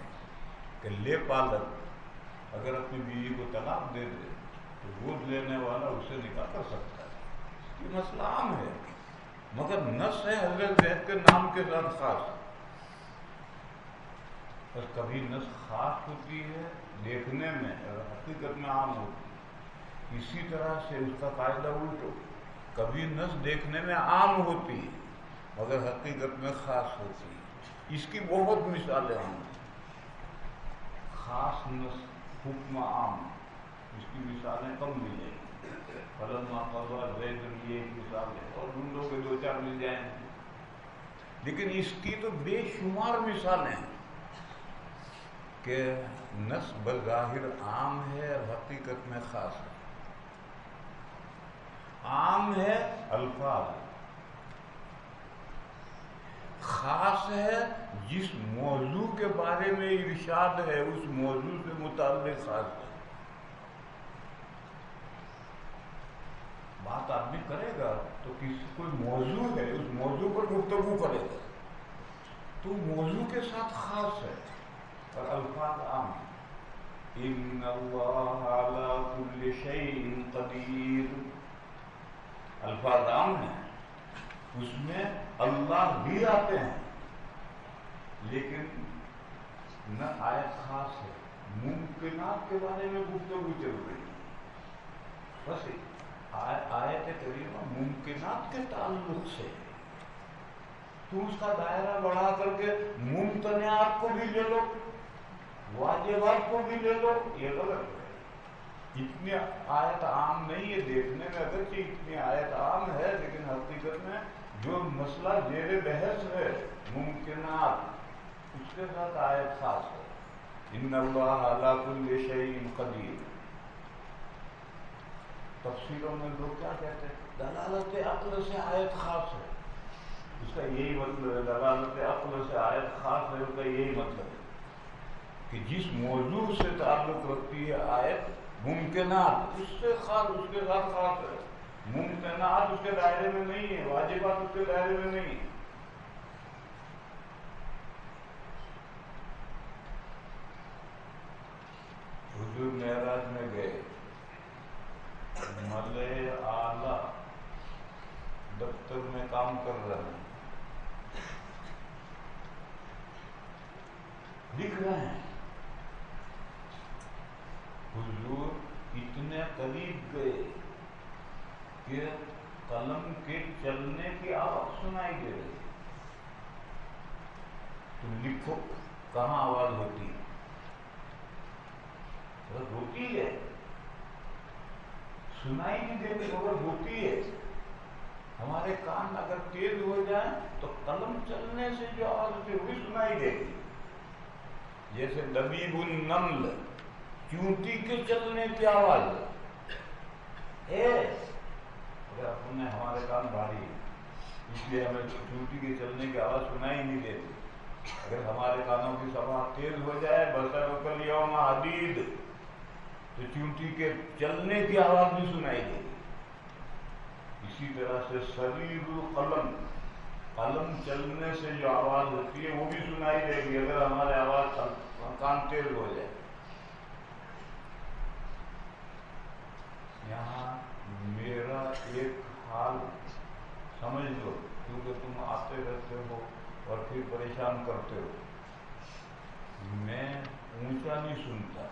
کہ لے پالک اگر اپنی بیوی کو طلاق دے دے تو گود لینے والا اسے نکاح کر سکتا ہے. یہ مسئلہ عام ہے مگر نص ہے حضرت زید کے نام کے ساتھ خاص. بس کبھی نص خاص ہوتی ہے دیکھنے میں اور حقیقت میں عام ہوتی ہے. اسی طرح سے اس کا قاعدہ الٹو، کبھی نص دیکھنے میں عام ہوتی ہے مگر حقیقت میں خاص ہوتی ہے. اس کی بہت مثالیں ہیں. خاص نص حکم عام، اس کی مثالیں کم ملیں گی. فلما قضى زید، یہ ایک مثال ہے، اور ڈھونڈو کے دو چار مل جائیں گے. لیکن اس کی تو بے شمار مثالیں ہیں کہ نص بظاہر عام ہے اور حقیقت میں خاص ہے. عام ہے الفاظ، خاص ہے جس موضوع کے بارے میں ارشاد ہے اس موضوع سے متعلق خاص ہے. بات آدمی کرے گا تو کسی کوئی موضوع ہے اس موضوع پر گفتگو کرے گا تو موضوع کے ساتھ خاص ہے اور الفاظ عام ہیں. ان اللہ علی کل شیء قدیر، الفاظ عام ہیں، اس میں اللہ بھی آتے ہیں لیکن نہ آیت خاص ہے. ممکنات کے بارے میں گفتگو چل رہی ہے. بس آیت کریمہ ممکنات کے تعلق سے تو اس کا دائرہ بڑھا کر کے ممتنعات کو بھی لے لو، واجبات کو بھی لے لو، یہ غلط ہے. اتنی آیت عام نہیں ہے. دیکھنے میں اگرچہ اتنی آیت عام ہے لیکن حقیقت میں جو مسئلہ زیر بحث ہے ممکنات، اس کے ساتھ آیت خاص ہے. ان اللہ علی کل شیء قدیر. تفسیروں میں لوگ کیا کہتے ہیں؟ دلالت عقل سے آیت خاص ہے. اس کا یہی مطلب ہے، دلالت عقل سے آیت خاص ہے، اس کا یہی مطلب ہے کہ جس موضوع سے تعلق رکھتی ہے آیت، ممکنات اس سے خاص، اس کے ساتھ خاص ہے. ممکنات اس کے دائرے میں نہیں ہے، واجبات اس کے دائرے میں نہیں ہے. حضور معراج میں گئے، ملائے اعلیٰ دفتر میں کام کر رہے ہیں، لکھ رہے ہیں. حضور اتنے قریب گئے کہ قلم کے چلنے کی آواز سنائی دے رہی. تم لکھو، کہاں آواز ہوتی ہے؟ ہوتی ہے، سنائی نہیں دیتی مگر ہوتی ہے. ہمارے کان اگر تیز ہو جائیں تو قلم چلنے سے جو آواز ہوتی ہے وہ بھی سنائی دیتی. جیسے لبیب النمل، چونٹی کے چلنے کی آواز ہے. اگر اپنے ہمارے کان بھاری ہے اس لیے ہمیں چونٹی کے چلنے کی آواز سنائی نہیں دیتی. اگر ہمارے کانوں کی سماعت تیز ہو جائے بصرک الیوم حدید تو چونٹی کے چلنے کی آواز بھی سنائی دے گی. اسی طرح سے صریر القلم، قلم چلنے سے جو آواز ہوتی ہے وہ بھی سنائی دے گی اگر ہمارے آواز کان تیز ہو جائے. یہاں میرا ایک حال سمجھ لو، کیونکہ تم آتے رہتے ہو اور پھر پریشان کرتے ہو. میں اونچا نہیں سنتا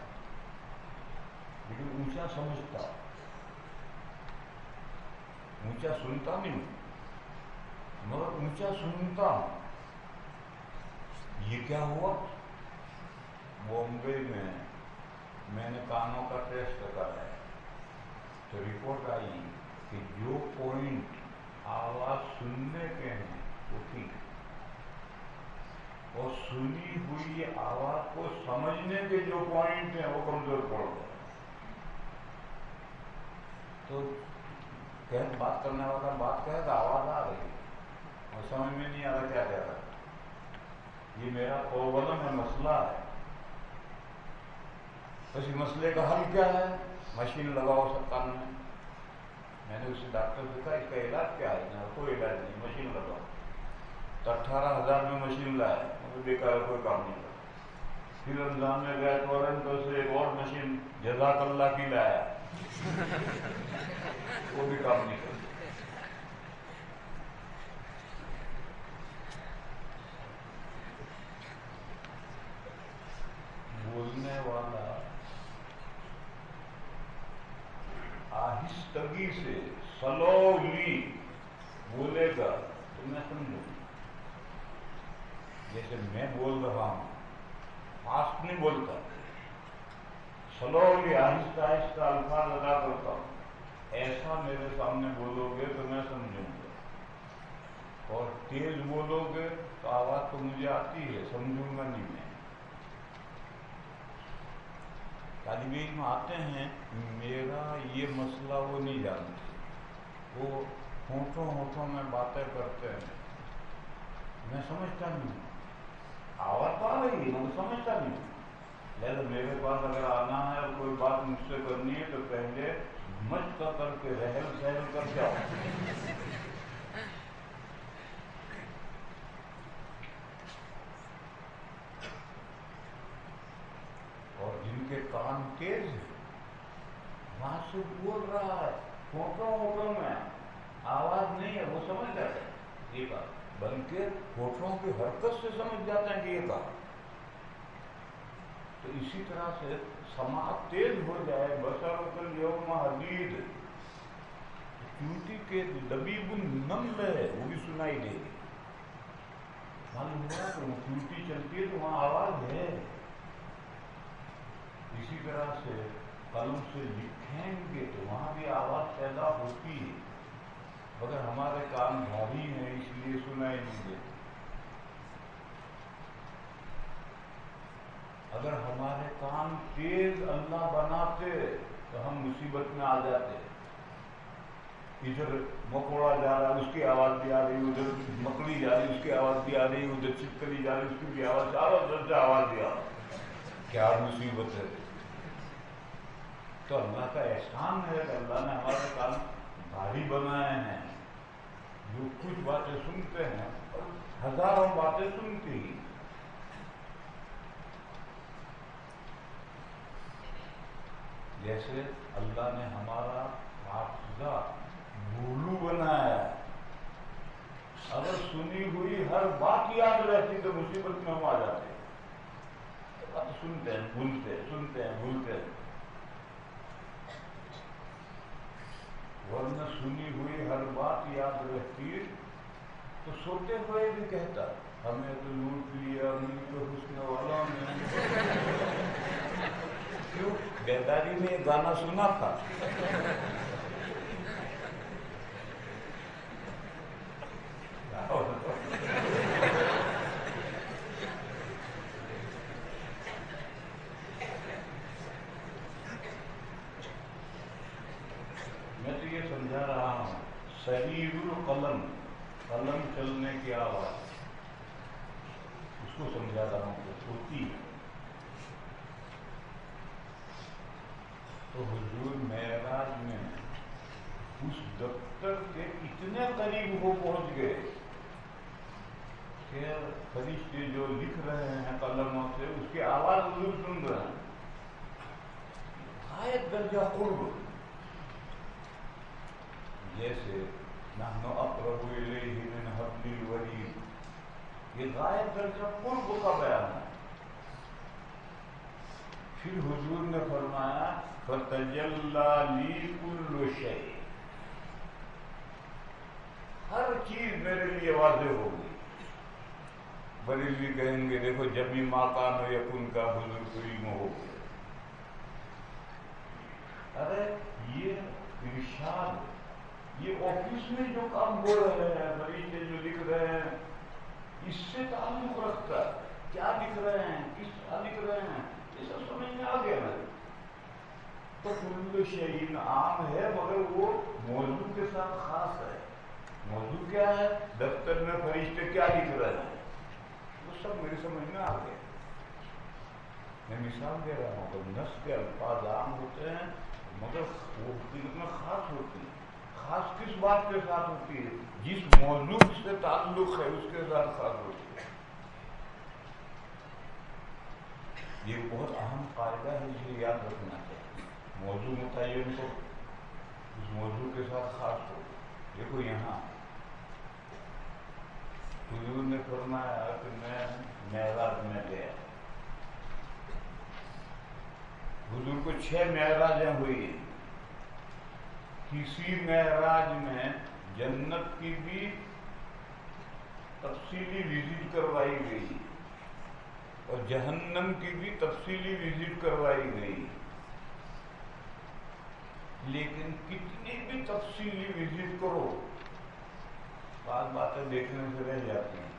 لیکن اونچا سمجھتا. اونچا سنتا نہیں مگر اونچا سنتا ہوں. یہ کیا ہوا؟ بامبے میں نے کانوں کا ٹیسٹ کرایا تو رپورٹ آئی کہ جو پوائنٹ آواز سننے کے ہیں وہ ٹھیک ہے، اور سنی ہوئی آواز کو سمجھنے کے جو پوائنٹ ہیں وہ کمزور پڑ گئے۔ تو بات کرنے والا بات کہے تو آواز آ رہی ہے اور سمجھ میں نہیں آ رہا کیا کہہ رہا ہے۔ یہ میرا پرابلم ہے، مسئلہ ہے۔ اس مسئلے کا حل کیا ہے؟ مشین لگاؤ سب کان میں نے اسی ڈاکٹر سے کہا اس کا علاج کیا ہے؟ کوئی علاج نہیں، مشین لگاؤ۔ تو 18,000 میں مشین لائے، مجھے بیکار کوئی کام نہیں کرا۔ پھر رمضان میں گیا ٹورنٹو سے ایک اور مشین جزاک اللہ کی لایا، وہ بھی کام نہیں کرتا۔ بولنے والا آہستگی سے سلولی بولے گا تو میں سمجھوں، جیسے میں بول رہا ہوں، فاسٹ نہیں بولتا، سلولی آہستہ آہستہ الفاظ ادا کرتا ہوں، ایسا میرے سامنے بولو گے تو میں سمجھوں گا، اور تیز بولو گے تو آواز تو مجھے آتی ہے، سمجھوں گا نہیں میں۔ طالب علم آتے ہیں، میرا یہ مسئلہ وہ نہیں جانتے، وہ ہونٹوں میں باتیں کرتے ہیں، میں سمجھتا نہیں، آواز تو آ رہی ہے میں سمجھتا نہیں۔ لہذا میرے پاس اگر آنا ہے اور کوئی بات مجھ سے کرنی ہے تو پہلے مشق کر کے رہل سہل کر جاؤ۔ اور جن کے کان تیز ہے، وہاں سے بول رہا ہے ہونٹوں میں، آواز نہیں ہے، وہ سمجھ جاتے ہیں یہ بات، بلکہ ہونٹوں کی حرکت سے سمجھ جاتے ہیں کہ یہ بات۔ تو اسی طرح سے سماعت تیز ہو جائے، بصرک الیوم حدید، چونٹی کے دبیب النمل ہے وہ بھی سنائی دے گی۔ معلوم ہوا کہ وہ چونٹی چلتی ہے تو وہاں آواز ہے۔ اسی طرح سے قلم سے لکھیں گے تو وہاں بھی آواز پیدا ہوتی ہے، مگر ہمارے کان بھاری ہیں اس لیے سنائی نہیں دیتے۔ اگر ہمارے کان تیز اللہ بناتے تو ہم مصیبت میں آ جاتے۔ ادھر مکوڑا جا رہا ہے اس کی آواز بھی آ رہی، ادھر مکڑی جا رہی اس کی آواز بھی آ رہی، ادھر چھپکلی جا رہی اس کی بھی آواز، چاروں طرف سے آواز بھی آ رہی، کیا مصیبت ہے۔ تو اللہ کا احسان ہے کہ اللہ نے ہمارے کان بھاری بنائے ہیں، جو کچھ باتیں سنتے ہیں اور ہزاروں باتیں سنتی ہی۔ جیسے اللہ نے ہمارا حافظہ بھولو بنایا، اگر سنی ہوئی ہر بات یاد رہتی تو مصیبت میں ہم آ جاتے۔ بات سنتے ہیں بھولتے، سنتے ہیں بھولتے، ورنہ سنی ہوئی ہر بات یاد رہتی تو سوتے ہوئے بھی کہتا ہمیں تو لوٹ لیا ملک حسن والا نے۔ کیوں؟ بیداری میں یہ گانا سنا تھا۔ میں تو یہ سمجھا رہا ہوں، صحیح القلم، قلم چلنے کی آواز، اس کو سمجھا رہا ہوں کہ ہوتی ہے۔ تو حضور معراج میں اس دفتر کے اتنے قریب وہ پہنچ گئے کہ فرشتے جو لکھ رہے ہیں قلموں سے اس کی آواز حضور سن رہے ہیں، غایت درجہ قرب، جیسے نحن اقرب الیہ من حبل الورید، یہ غایت درجہ قرب کا بیان ہے۔ پھر حضور نے فرمایا فتجلی لی کل شیء، ہر چیز میرے لیے واضح ہو گئی، بریلوی کہیں گے دیکھو جمی ماکان یکن کا حضور کریم ہو. ارے یہ ارشاد، یہ آفس میں جو کام ہو رہے ہیں، فرشتے جو لکھ رہے ہیں، اس سے تعلق رکھتا ہے. کیا لکھ رہے ہیں، کس طرح لکھ رہے ہیں، یہ سب سمجھ میں آ گیا نا. تو کل شیء عام ہے مگر وہ موضوع کے ساتھ خاص ہے. موضوع کیا ہے؟ دفتر میں فرشتے کیا لکھ رہے ہیں، وہ سب میری سمجھ میں آ گیا. میں مثال دے رہا ہوں کہ نص کے الفاظ عام ہوتے ہیں مگر وہ حقیقت میں خاص ہوتی ہے. خاص کس بات کے ساتھ ہوتی ہے؟ جس موضوع سے تعلق ہے اس کے ساتھ خاص ہوتی ہے. یہ بہت اہم قاعدہ ہے جسے یاد رکھنا چاہیے. موضوع متعین ہو، اس موضوع کے ساتھ خاص ہو. دیکھو یہاں حضور نے فرمایا کہ میں معراج میں گیا. حضور کو 6 معراجیں ہوئی. کسی معراج میں جنت کی بھی تفصیلی وزٹ کروائی گئی اور جہنم کی بھی تفصیلی وزٹ کروائی گئی. لیکن کتنی بھی تفصیلی وزٹ کرو بعض باتیں دیکھنے سے رہ جاتی ہیں.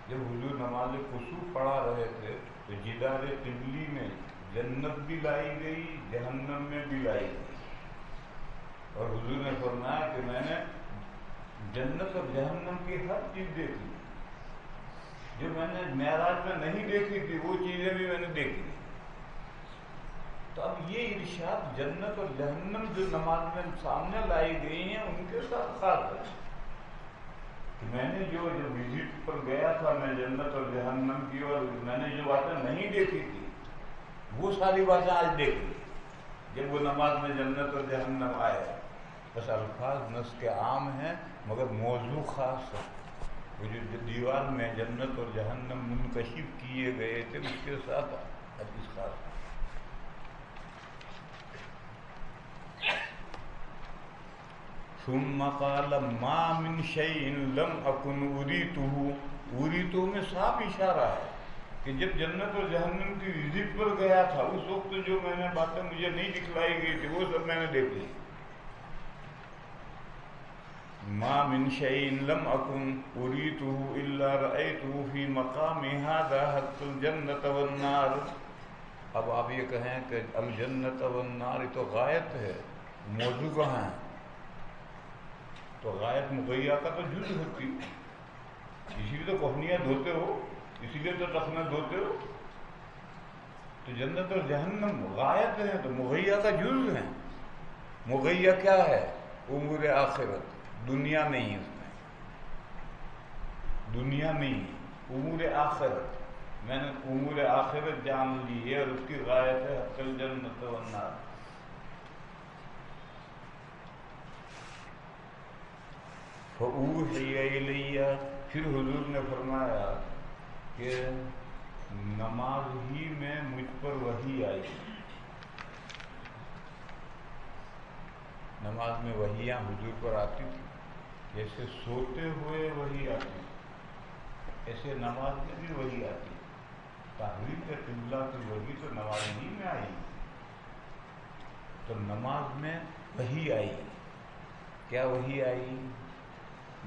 جب حضور نماز کسوف پڑھا رہے تھے تو جدار قبلی میں جنت بھی لائی گئی، جہنم میں بھی لائی گئی. اور حضور نے فرمایا کہ میں نے جنت اور جہنم کی ہر چیز دیکھی. جو میں نے معراج میں نہیں دیکھی تھی وہ چیزیں بھی میں نے دیکھی. تو اب یہ ارشاد جنت اور جہنم جو نماز میں سامنے لائی گئی ہیں ان کے ساتھ خاص ہے. کہ میں نے جو وزٹ پر گیا تھا میں جنت اور جہنم کی، اور میں نے جو باتیں نہیں دیکھی تھی وہ ساری باتیں آج دیکھی جب وہ نماز میں جنت اور جہنم آئے. بس الفاظ نص کے عام ہیں مگر موضوع خاص ہے. وہ جو دیوار میں جنت اور جہنم منکشف کیے گئے تھے اس کے ساتھ حدیث خاص ہے. ثم قال ما من شيء لم اكن اريته میں صاف اشارہ ہے کہ جب جنت اور جہنم کی وزٹ پر گیا تھا اس وقت جو میں نے باتیں مجھے نہیں دکھلائی گئی تھی وہ سب میں نے دیکھ لی. ما من شيء لم اكن اريته الا رايته في مقام هذا حتى الجنة والنار. اب آپ یہ کہیں کہ الجنت والنار تو غایت ہے، موضوع کہاں ہے؟ تو غایت مغیّہ کا تو جز ہوتی، اسی لیے تو کوہنیاں دھوتے ہو، اسی لیے تو تخنہ دھوتے ہو. تو جنت اور جہنم غایت ہیں تو مغیّہ کا جز ہیں. مغیّہ کیا ہے؟ امور آخرت. دنیا نہیں اس میں، دنیا نہیں، امور آخرت. میں نے امور آخرت جان لی ہے اور اس کی غایت ہے حتی الجنت والنار. فَأُوحِيَ إِلَيَّ، پھر حضور نے فرمایا کہ نماز ہی میں مجھ پر وحی آئی. نماز میں وحیاں حضور پر آتی تھی. جیسے سوتے ہوئے وحی آتی ایسے نماز میں بھی وحی آتی. تحویل قبلہ کی وحی تو نماز ہی میں آئی. تو نماز میں وحی آئی. کیا وحی آئی؟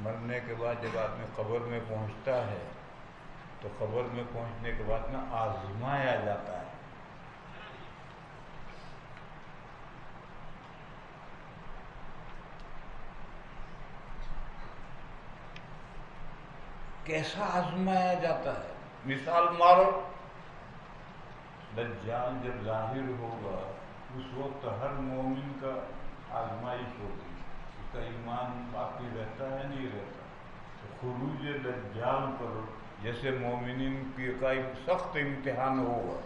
مرنے کے بعد جب آدمی قبر میں پہنچتا ہے تو قبر میں پہنچنے کے بعد نا آزمایا جاتا ہے. کیسا آزمایا جاتا ہے؟ مثال مارو، دجال جب ظاہر ہوگا اس وقت ہر مومن کا آزمائش ہوگی. اس کا ایمان باقی رہتا ہے نہیں رہتا. تو خروج دجال پر جیسے مومنین کا سخت امتحان ہوگا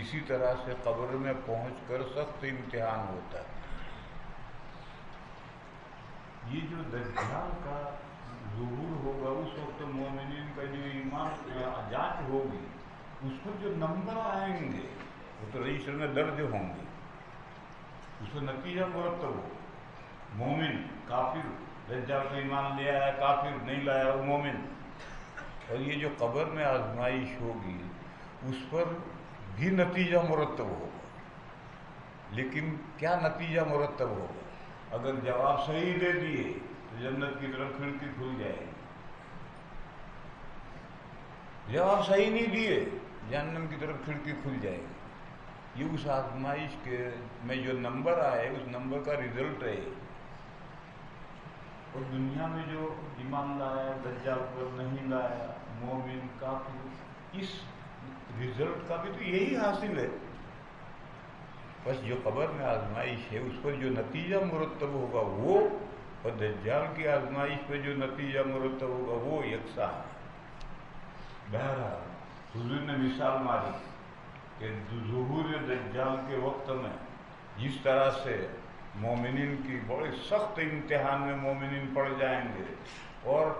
اسی طرح سے قبر میں پہنچ کر سخت امتحان ہوتا ہے. یہ جو دجال کا ظہور ہوگا اس وقت مومنین کا جو ایمان جانچ ہوگی اس پر جو نمبر آئیں گے وہ تو رجسٹر میں درج ہوں گے. اس کا نتیجہ مرتب ہو. مومن، کافر، دجال کا ایمان لے آیا کافر، نہیں لایا وہ مومن. اور یہ جو قبر میں آزمائش ہوگی اس پر بھی نتیجہ مرتب ہوگا، لیکن کیا نتیجہ مرتب ہوگا؟ اگر جواب صحیح دے دیے تو جنت کی طرف کھڑکی کھل جائے گی، جواب صحیح نہیں دیے جہنم کی طرف کھڑکی کھل جائے گی۔ یہ اس آزمائش کے میں جو نمبر آئے اس نمبر کا رزلٹ ہے۔ اور دنیا میں جو ایمان لایا، دجال پر نہیں لایا، مومن کافر، اس رزلٹ کا بھی تو یہی حاصل ہے۔ بس جو قبر میں آزمائش ہے اس پر جو نتیجہ مرتب ہوگا وہ، اور دجال کی آزمائش پہ جو نتیجہ مرتب ہوگا وہ یکساں ہے۔ بہرحال حضور نے مثال ماری کہ ظہور دجال کے وقت میں جس طرح سے مومنین کی بڑے سخت امتحان میں مومنین پڑ جائیں گے اور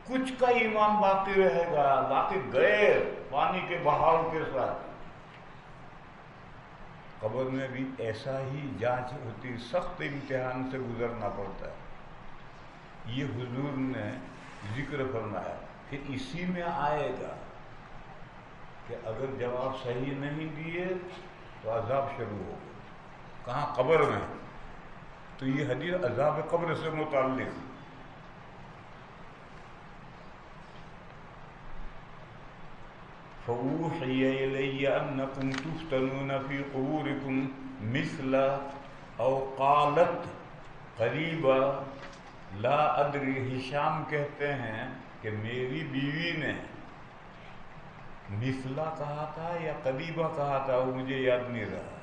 کچھ کا ایمان باقی رہے گا، باقی غیر پانی کے بہاؤ کے ساتھ۔ قبر میں بھی ایسا ہی جانچ ہوتی، سخت امتحان سے گزرنا پڑتا ہے۔ یہ حضور نے ذکر فرمایا کہ اسی میں آئے گا کہ اگر جواب صحیح نہیں دیے تو عذاب شروع ہوگا۔ کہاں؟ قبر میں۔ تو یہ حدیث عذاب قبر سے متعلق۔ فَأُوحِيَ إِلَيَّ أَنَّكُمْ تُفْتَنُونَ فِي قُبُورِكُمْ مِثْلَ أَوْ قَالَتْ قَرِيبًا لَا أَدْرِي۔ ہشام کہتے ہیں کہ میری بیوی نے مثلا کہا تھا یا قریبہ کہا تھا، وہ مجھے یاد نہیں رہا۔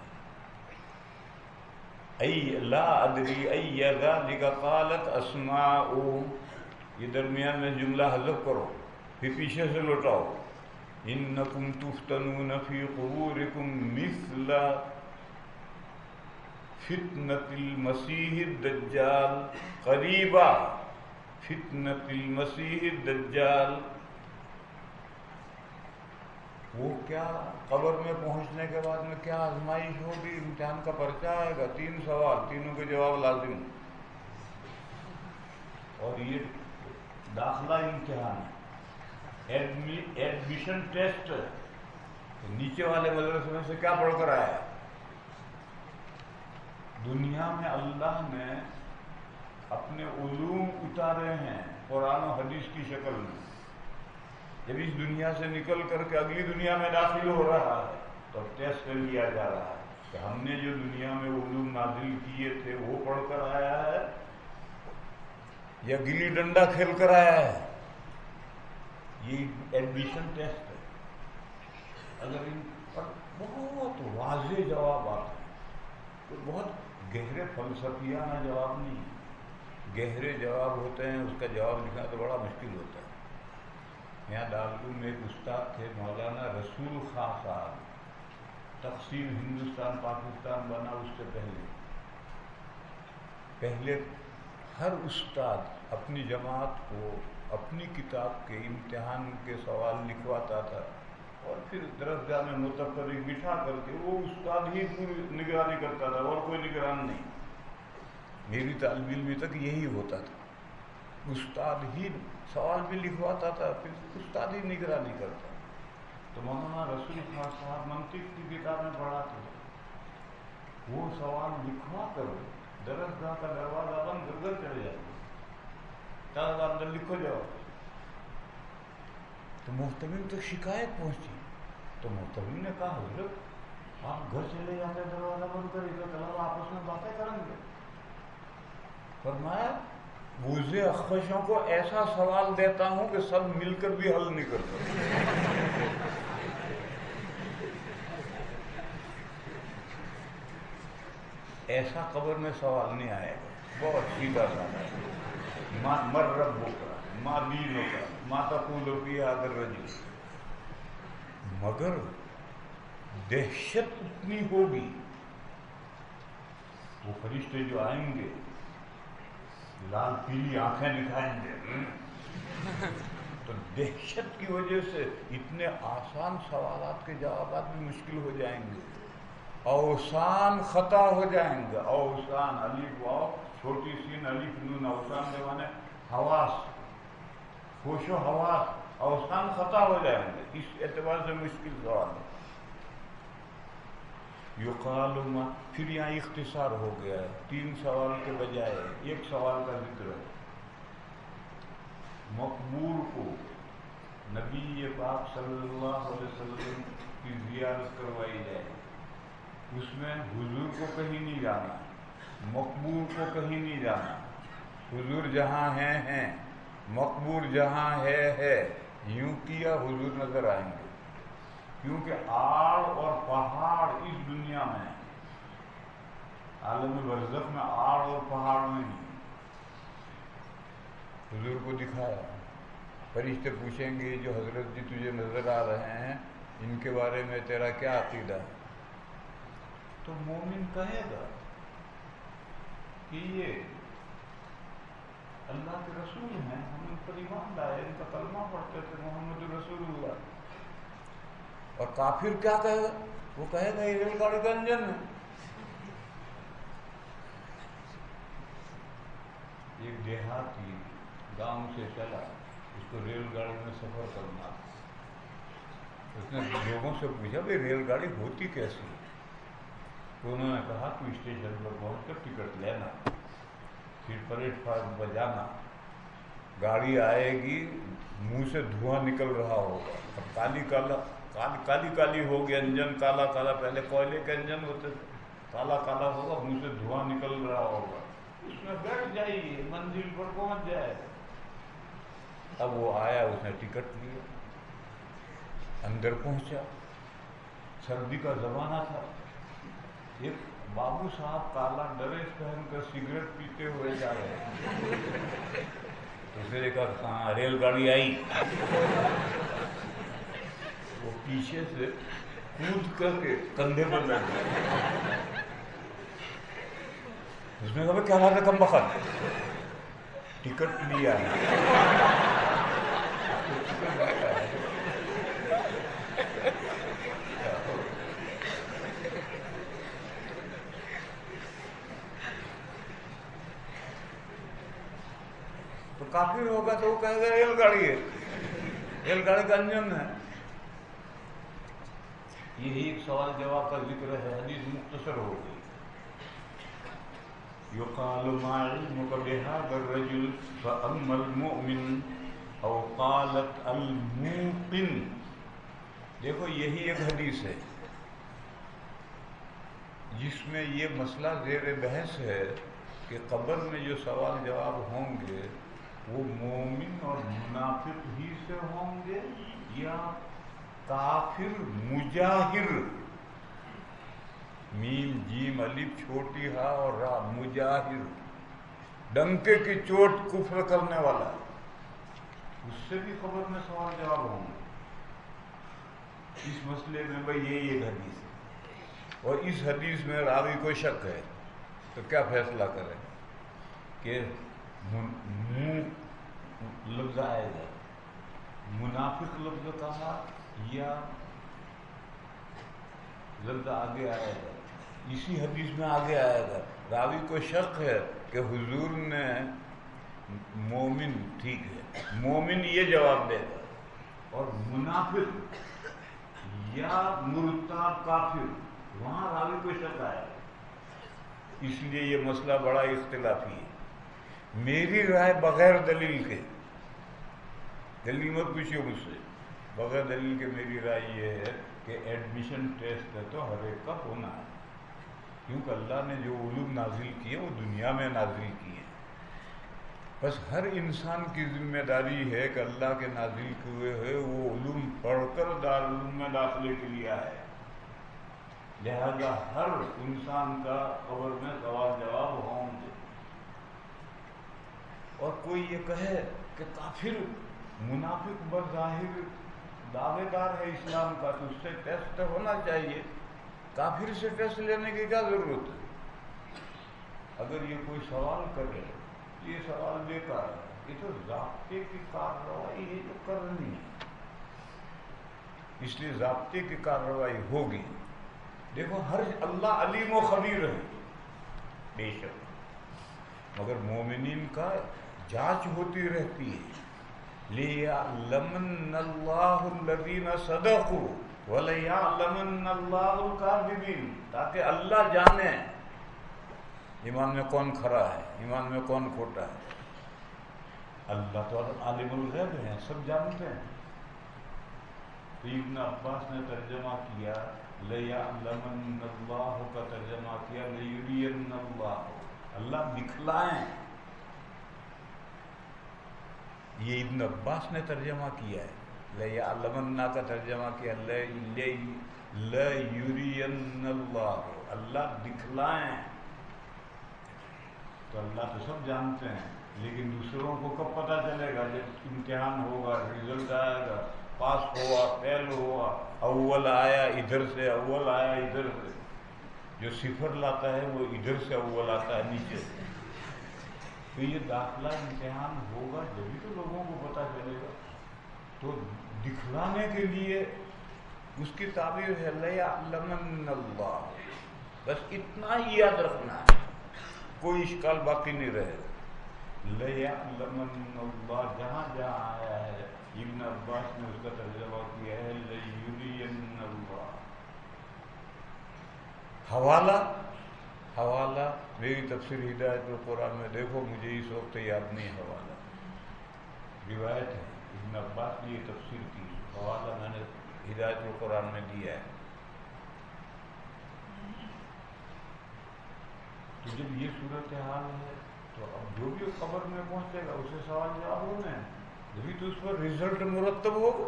ای لا ادری ای ذالک قالت اسماء، یہ درمیان میں جملہ حذف کرو پھر پیچھے سے لوٹاؤ۔ انکم تفتنون فی قبورکم مثل فتنة المسیح الدجال قریبا، فتنة المسیح الدجال۔ وہ کیا قبر میں پہنچنے کے بعد میں کیا آزمائش ہوگی، امتحان کا پرچہ آئے گا، 3 سوال، تینوں کے جواب لازم۔ اور یہ داخلہ امتحان ہے، ایڈمیشن ٹیسٹ۔ نیچے والے مدرسے میں سے کیا پڑھ کر آیا؟ دنیا میں اللہ نے اپنے علوم اتارے ہیں قرآن و حدیث کی شکل میں، جب اس دنیا سے نکل کر کے اگلی دنیا میں داخل ہو رہا ہے تو ٹیسٹ لیا جا رہا ہے کہ ہم نے جو دنیا میں علوم نازل کیے تھے وہ پڑھ کر آیا ہے یا گلی ڈنڈا کھیل کر آیا ہے۔ یہ ایڈمیشن ٹیسٹ ہے۔ اگر ان پر بہت واضح جوابات ہیں، تو بہت گہرے فلسفیانہ جواب نہیں ہیں، گہرے جواب ہوتے ہیں، اس کا جواب لکھنا تو بڑا مشکل ہوتا ہے۔ یہاں دارالعلوم میں ایک استاد تھے مولانا رسول خان صاحب، تقسیم ہندوستان پاکستان بنا اس سے پہلے ہر استاد اپنی جماعت کو اپنی کتاب کے امتحان کے سوال لکھواتا تھا اور پھر درسگاہ میں متفرق بٹھا کر کے وہ استاد ہی پوری نگرانی کرتا تھا اور کوئی نگران نہیں۔ میری طالب علمی تک یہی ہوتا تھا، استاد ہی سوال بھی لکھواتا تھا پھر استاد ہی نگرانی کرتا۔ تو مولانا رسول خان صاحب منطق کی کتابیں پڑھاتے تھے، وہ سوال لکھوا کر درسگاہ کا دروازہ بند کر کر چلے جاتے، طلبہ اندر لکھو جاؤ۔ تو محتمم تک شکایت پہنچی، تو محتمم نے کہا حضرت آپ گھر چلے جاتے دروازہ بند کر، تو طلبہ آپس میں باتیں کریں گے۔ فرمایا بوزے اخفشوں کو ایسا سوال دیتا ہوں کہ سب مل کر بھی حل نہیں کر سکتے۔ ایسا قبر میں سوال نہیں آئے گا، بہت سیدھا سا، مر ربک ما دینک ما تقول فی ھذا الرجل۔ مگر دہشت اتنی ہوگی، وہ فرشتے جو آئیں گے لال پیلی آنکھیں دکھائیں گے، تو دہشت کی وجہ سے اتنے آسان سوالات کے جوابات بھی مشکل ہو جائیں گے، اوسان خطا ہو جائیں گے۔ اوسان الف واو چھوٹی سین الف نون، اوسان کے معنی حواس، ہوش و حواس اوسان خطا ہو جائیں گے. اس اعتبار سے مشکل سوال ہے. یقال ما، پھر یہاں اختصار ہو گیا ہے، 3 سوال کے بجائے 1 سوال کا ذکر ہے. مقبور کو نبی پاک صلی اللہ علیہ وسلم کی زیارت کروائی جائے، اس میں حضور کو کہیں نہیں جانا، مقبور کو کہیں نہیں جانا. حضور جہاں ہیں، مقبور جہاں ہے. یوں کیا حضور نظر آئیں گے، کیونکہ آڑ اور پہاڑ اس دنیا میں، عالم برزخ میں آڑ اور پہاڑ نہیں. حضور کو دکھایا. فرشتے پوچھیں گے جو حضرت جی تجھے نظر آ رہے ہیں ان کے بارے میں تیرا کیا عقیدہ ہے؟ تو مومن کہے گا کہ یہ اللہ کے رسول ہیں، ہم ان پر ایمان لائے، ان کا کلمہ پڑھتے تھے محمد رسول اللہ. اور کافر کیا کہے گا؟ وہ کہے گا یہ ریل گاڑی کا انجن ہے. ایک دیہاتی گاؤں سے چلا، اس کو ریل گاڑی میں سفر کرنا. اس نے لوگوں سے پوچھا بھائی ریل گاڑی ہوتی کیسی ہے؟ تو انہوں نے کہا تو اسٹیشن پر پہنچ کر ٹکٹ لینا، پھر پلیٹ فارم پر جانا، گاڑی آئے گی، منہ سے دھواں نکل رہا ہوگا، اب کالی کالی ہوگی، انجن کالا کالا، پہلے کوئلے کے انجن ہوتے تھے، کالا کالا ہوگا، منہ سے دھواں نکل رہا ہوگا. اس میں بیٹھ جائیے، منزل پر پہنچ جائے. اب وہ آیا، اس نے ٹکٹ لیا، اندر پہنچا. سردی کا زمانہ تھا. ایک بابو صاحب کالا ڈریس پہن کر سگریٹ پیتے ہوئے جا رہے ہیں. تو اس نے دیکھا کہاں ریل گاڑی آئی. وہ پیچھے سے کود کر کے کندھے پر بیٹھ گیا. اس نے کہا کیا بات ہے کم بخت، ٹکٹ لیا ہے. تو کافر ہوگا تو وہ کہے گا ریل گاڑی ہے، ریل گاڑی کا انجن ہے. یہی ایک سوال جواب کا ذکر ہے. حدیث مختصر ہو گئی. یقال ما علمک بهذا الرجل فاما المؤمن او قالت الموقن. دیکھو یہی ایک حدیث ہے جس میں یہ مسئلہ زیر بحث ہے کہ قبر میں جو سوال جواب ہوں گے وہ مومن اور منافق ہی سے ہوں گے یا کافر مجاہر، میم جیم الف چھوٹی ہا اور را، مجاہر، ڈنکے کی چوٹ کفر کرنے والا، اس سے بھی قبر میں سوال جواب ہوں گے. اس مسئلے میں بھائی یہی ایک حدیث ہے، اور اس حدیث میں راوی کو شک ہے تو کیا فیصلہ کریں کہ منہ لفظ آئے گا، منافق لفظ کہا یا لفظ آگے آئے گا. اسی حدیث میں آگے آئے گا. راوی کو شک ہے کہ حضور نے مومن، ٹھیک ہے، مومن یہ جواب دے گا، اور منافق یا مرتاب کافر، وہاں راوی کو شک آئے گا. اس لیے یہ مسئلہ بڑا اختلافی ہے. میری رائے بغیر دلیل کے، دلیل مت پوچھو مجھ سے، بغیر دلیل کے میری رائے یہ ہے کہ ایڈمیشن ٹیسٹ ہے تو ہر ایک کا ہونا ہے، کیونکہ اللہ نے جو علوم نازل کیے وہ دنیا میں نازل کیے. بس ہر انسان کی ذمہ داری ہے کہ اللہ کے نازل کیے ہوئے وہ علوم پڑھ کر دارالعلوم میں داخلے کے لیے آئے. لہذا ہر انسان کا قبر میں سوال جواب ہوں گے. اور کوئی یہ کہے کہ کافر منافق بظاہر دعوے دار ہے اسلام کا تو اس سے ٹیسٹ ہونا چاہیے، کافر سے ٹیسٹ لینے کی کیا ضرورت ہے؟ اگر یہ کوئی سوال کرے یہ سوال بیکار ہے. یہ تو ضابطے کی کارروائی ہے جو کرنی ہے، اس لیے ضابطے کی کارروائی ہوگی. دیکھو ہر اللہ علیم و خبیر ہے بے شک، مگر مومنین کا جانچ ہوتی رہتی ہے. لِيَعْلَمَنَّ اللَّهُ الَّذِينَ صَدَقُوا وَلَيَعْلَمَنَّ اللَّهُ الْكَاذِبِينَ، تاکہ اللہ جانے ایمان میں کون کھرا ہے، ایمان میں کون کھوٹا ہے۔ اللہ تو عالم الغیب ہے، سب جانتے ہیں۔ تو ابن عباس نے ترجمہ کیا لَيَعْلَمَنَّ اللَّهُ کا ترجمہ کیا لَيُرِيَنَّ اللَّهُ، اللہ دکھلائیں۔ یہ ابن عباس نے ترجمہ کیا ہے۔ لَيَعْلَمَنَّ کا ترجمہ کیا لَيُرِيَنَّ اللَّهُ، اللہ دکھلائیں۔ تو اللہ تو سب جانتے ہیں، لیکن دوسروں کو کب پتہ چلے گا؟ جب امتحان ہوگا، رزلٹ آئے گا، پاس ہوا، فیل ہوا، اول آیا ادھر سے، اول آیا ادھر سے۔ جو صفر لاتا ہے وہ ادھر سے اول آتا ہے نیچے سے۔ تو یہ داخلہ امتحان ہوگا جبھی تو لوگوں کو پتہ چلے گا۔ تو دکھلانے کے لیے اس کی تعبیر ہے لَيَعْلَمَنَّ اللَّهُ، بس اتنا ہی یاد رکھنا ہے، کوئی اشکال باقی نہیں رہے گا۔ لَيَعْلَمَنَّ اللَّهُ جہاں جہاں آیا ہے ابن عباس نے اس کا ترجمہ کیا ہے لَيُرِيَنَّ اللَّهُ۔ حوالہ میری تفسیر ہدایت القرآن میں دیکھو، مجھے اس وقت یاد نہیں حوالہ، روایت ہے ابن عباس نے یہ تفسیر کی، حوالہ میں نے ہدایت القرآن میں دیا ہے۔ تو جب یہ صورتحال ہے تو اب جو بھی قبر میں پہنچے گا اسے سوال جواب ہونا ہے، جبھی تو اس پر رزلٹ مرتب ہوگا،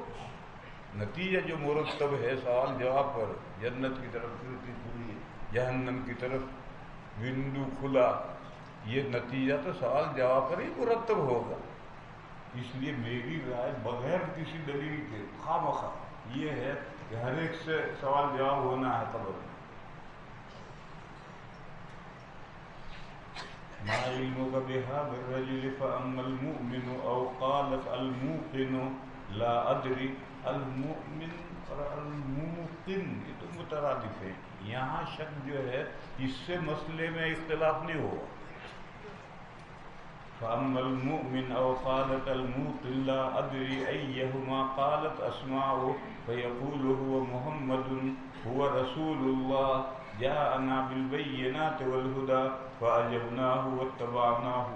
نتیجہ جو مرتب ہے سوال جواب پر، جنت کی طرف کھڑکی کھلی، جہنم کی طرف ونڈو کھلا، یہ نتیجہ تو سوال جواب پر ہی مرتب ہوگا۔ اس لیے میری رائے بغیر کسی دلیل کے خواہ مخواہ یہ ہے کہ ہر ایک سے سوال جواب ہونا ہے قبر میں۔ ما علمك بهذا الرجل فأما المؤمن أو قالت الموقن لا أدري، المؤمن اور الموقن یہ تو مترادف ہیں، یہاں شک جو ہے اس سے مسئلے میں اختلاف نہیں ہوا۔ فأما المؤمن أو قالت الموقن لا أدري أيهما قالت أسماء فيقول هو محمد هو رسول الله جاءنا بالبينات والهدى فأجبناه واتبعناه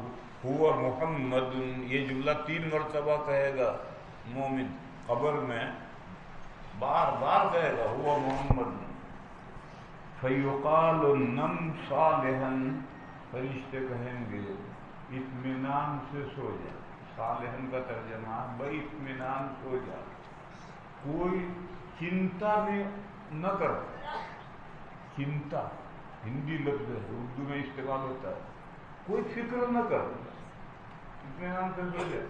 هو محمد۔ یہ جملہ 3 مرتبہ کہے گا مومن قبر میں، بار بار کہے گا هو محمد۔ فیقال نم صالحا، فرشتے کہیں گے اطمینان سے سو جا، صالحن کا ترجمہ بھائی اطمینان سو جا، کوئی چنتا بھی نہ کر۔ چنتا ہندی لفظ ہے، اردو میں استعمال ہوتا ہے، کوئی فکر نہ کر، اطمینان سے سو جا۔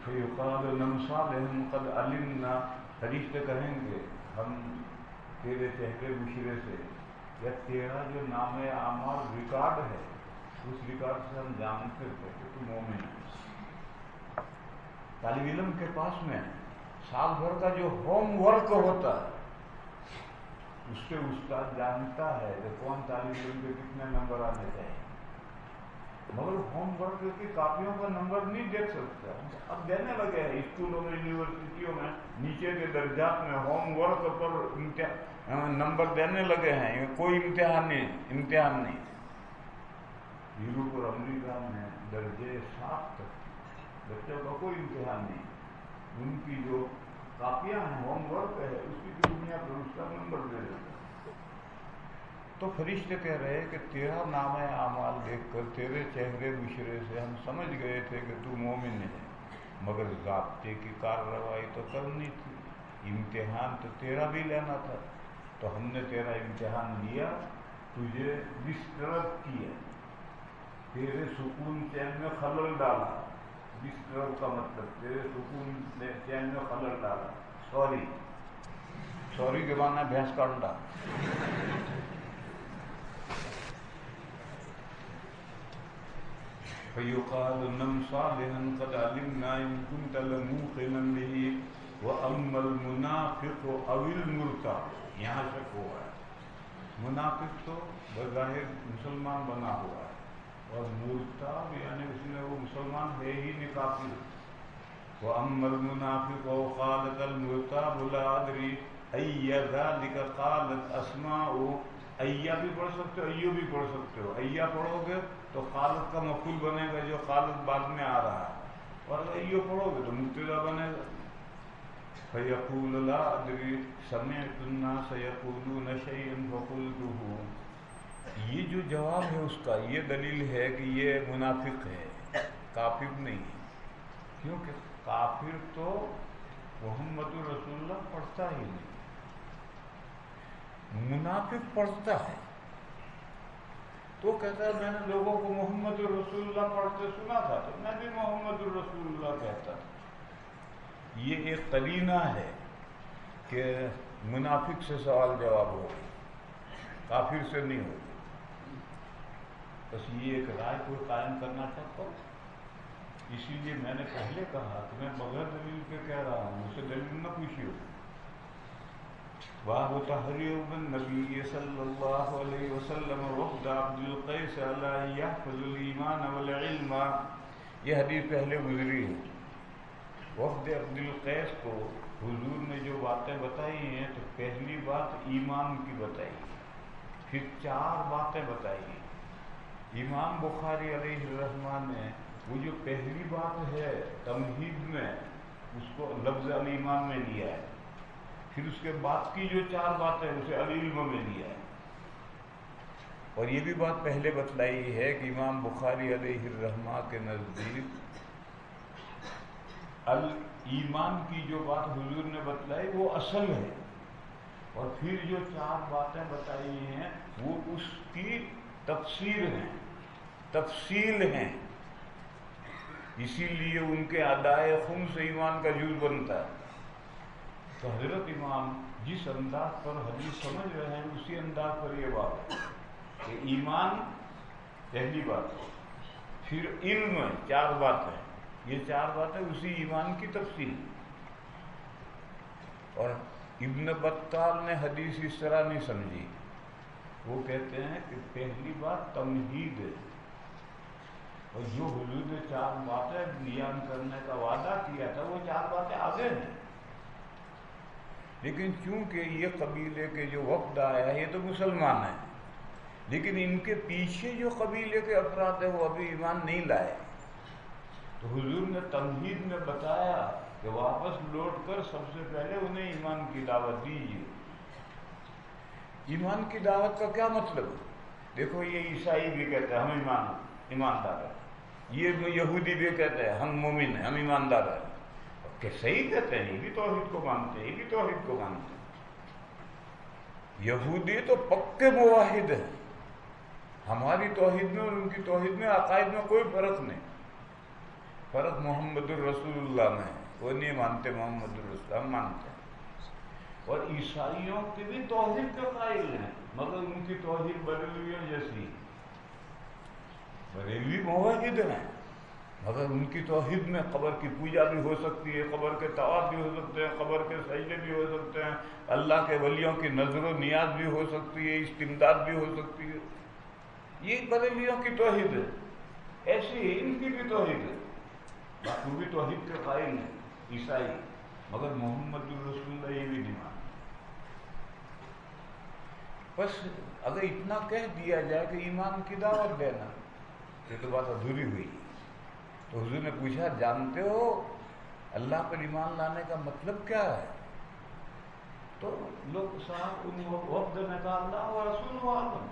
فیقال نم صالحا قد علمنا، فرشتے کہیں گے ہم تیرے چہرے بشرے سے یا تیرا جو نام اعمال ریکارڈ ہے اس ریکارڈ سے ہم جانتے تھے کہ تو مومن ہے۔ طالب علم کے پاس میں سال بھر کا جو ہوم ورک ہوتا ہے اس سے استاد جانتا ہے کہ کون طالب علم کے کتنے نمبر آنے چاہیے، مگر ہوم ورک کی کاپیوں کا نمبر نہیں دیکھ سکتا۔ اب دینے لگے ہیں اسکولوں میں، یونیورسٹیوں میں، نیچے کے درجات میں ہوم ورک پر نمبر دینے لگے ہیں، کوئی امتحان نہیں۔ یورپ اور امریکہ میں درجے 7 تک بچوں کا کوئی امتحان نہیں، ان کی جو کاپیاں ہیں ہوم ورک ہے اس کی بنیاد پر اس کا نمبر دے دیتے۔ تو فرشتے کہہ رہے کہ تیرا نام اعمال دیکھ کر تیرے چہرے بشرے سے ہم سمجھ گئے تھے کہ تو مومن ہے، مگر ضابطے کی کارروائی تو کرنی تھی، امتحان تو تیرا بھی لینا تھا، تو ہم نے تیرا امتحان لیا، تجھے ڈسٹرب کیا، تیرے سکون چین میں خلل ڈالا۔ ڈسٹرب کا مطلب تیرے سکون چین میں خلل ڈالا۔ سوری کے معنی بھینس کا انڈا۔ فیقال نم صالحا قد علمنا ان كنت لموقنا به واما المنافق او المرتاب، یہاں شک ہوا ہے، منافق تو بظاہر مسلمان بنا ہوا ہے، اور مرتاب یعنی اس میں وہ مسلمان ہے ہی نہیں، کافر، وَأَمَّا الْمُنَافِقُ قَالَتْ الْمُرْتَابُ لَا أَدْرِي أَيَّ ذَلِكَ قَالَتْ أَسْمَاءُ ایّا بھی پڑھ سکتے ہو، ایو بھی پڑھ سکتے ہو. ایّا پڑھو گے تو خالد کا مفعول بنے گا جو خالد بعد میں آ رہا ہے، اور ایو پڑھو گے تو مبتدا بنے گا. فَيَقُولُ لَا أَدْرِي سَمِعْتُ النَّاسَ يَقُولُونَ شَيْئًا فَقُلْتُهُ. یہ جو جواب ہے اس کا یہ دلیل ہے کہ یہ منافق ہے، کافر نہیں ہے. کیونکہ کافر تو محمد رسول اللہ پڑھتا ہی نہیں، منافق پڑھتا ہے. تو کہتا ہے میں نے لوگوں کو محمد رسول اللہ پڑھتے سنا تھا تو میں بھی محمد رسول اللہ کہتا تھا. یہ ایک قرینہ ہے کہ منافق سے سوال جواب ہوگا، کافر سے نہیں ہوگا. بس یہ ایک رائے کو قائم کرنا چاہتا ہوں. اسی لیے میں نے پہلے کہا کہ میں بغیر دلیل کے کہہ رہا ہوں، مجھ سے دلیل نہ پوچھیے. باب تحریم النبی صلی اللہ علیہ وسلم وفد عبد القیس علی یحفظ الایمان والعلم. یہ حدیث پہلے گزری ہے. وفد عبد القیس کو حضور نے جو باتیں بتائی ہیں تو پہلی بات ایمان کی بتائی، پھر 4 باتیں بتائی ہیں. امام بخاری علیہ الرحمٰ نے وہ جو پہلی بات ہے تمہید میں اس کو لفظ الایمان میں لیا ہے، پھر اس کے بعد کی جو 4 باتیں اسے العلم میں لیا ہے. اور یہ بھی بات پہلے بتلائی ہے کہ امام بخاری علیہ الرحمٰ کے نزدیک الایمان کی جو بات حضور نے بتلائی وہ اصل ہے، اور پھر جو 4 باتیں بتائی ہیں وہ اس کی تفسیر ہیں، تفصیل ہیں. اسی لیے ان کے ادائے خمس ایمان کا جز بنتا ہے. تو حضرت امام جس انداز پر حدیث سمجھ رہے ہیں اسی انداز پر یہ بات ہے کہ ایمان پہلی بات ہے، پھر علم 4 باتیں، یہ 4 باتیں اسی ایمان کی تفصیل. اور ابن بطال نے حدیث اس طرح نہیں سمجھی. وہ کہتے ہیں کہ پہلی بات تمہید ہے، اور جو حضور نے 4 باتیں بیان کرنے کا وعدہ کیا تھا وہ 4 باتیں آگے ہیں. لیکن چونکہ یہ قبیلے کے جو وفد آیا ہے یہ تو مسلمان ہیں، لیکن ان کے پیچھے جو قبیلے کے افراد ہیں وہ ابھی ایمان نہیں لائے. تو حضور نے تمہید میں بتایا کہ واپس لوٹ کر سب سے پہلے انہیں ایمان کی دعوت دیجیے. ایمان کی دعوت کا کیا مطلب ہے؟ دیکھو یہ عیسائی بھی کہتے ہیں ہم ایماندار ہیں، یہ یہودی بھی کہتے ہیں ہم مومن ہیں، ہم ایماندار ہیں. کہ صحیح کہتے ہیں، یہ بھی توحید کو مانتے ہیں، یہ بھی توحید کو مانتے ہیں. یہودی تو پکے موحد ہیں، ہماری توحید میں اور ان کی توحید میں عقائد میں کوئی فرق نہیں. فرق محمد الرسول اللہ میں ہے، وہ نہیں مانتے محمد الرسول، ہم مانتے ہیں. اور عیسائیوں کی بھی توحید کے قائل ہیں، مگر ان کی توحید بریلویوں جیسی. بریلوی موحد ہیں مگر ان کی توحید میں قبر کی پوجا بھی ہو سکتی ہے، قبر کے طواف بھی ہو سکتے ہیں، قبر کے سجدے بھی ہو سکتے ہیں، اللہ کے ولیوں کی نظر و نیاز بھی ہو سکتی ہے، استمداد بھی ہو سکتی ہے. یہ بریلویوں کی توحید ہے. ایسی ہی ان کی بھی توحید ہے، وہ بھی توحید کے قائل ہیں عیسائی، مگر محمد الرسول اللہ یہ بھی نہیں مانتے. بس اگر اتنا کہہ دیا جائے کہ ایمان کی دعوت دینا، یہ تو بات ادھوری ہوئی. تو حضور نے پوچھا جانتے ہو اللہ پر ایمان لانے کا مطلب کیا ہے؟ تو لوگ صاحب ان وقت نے کہا اللہ و رسول عالم.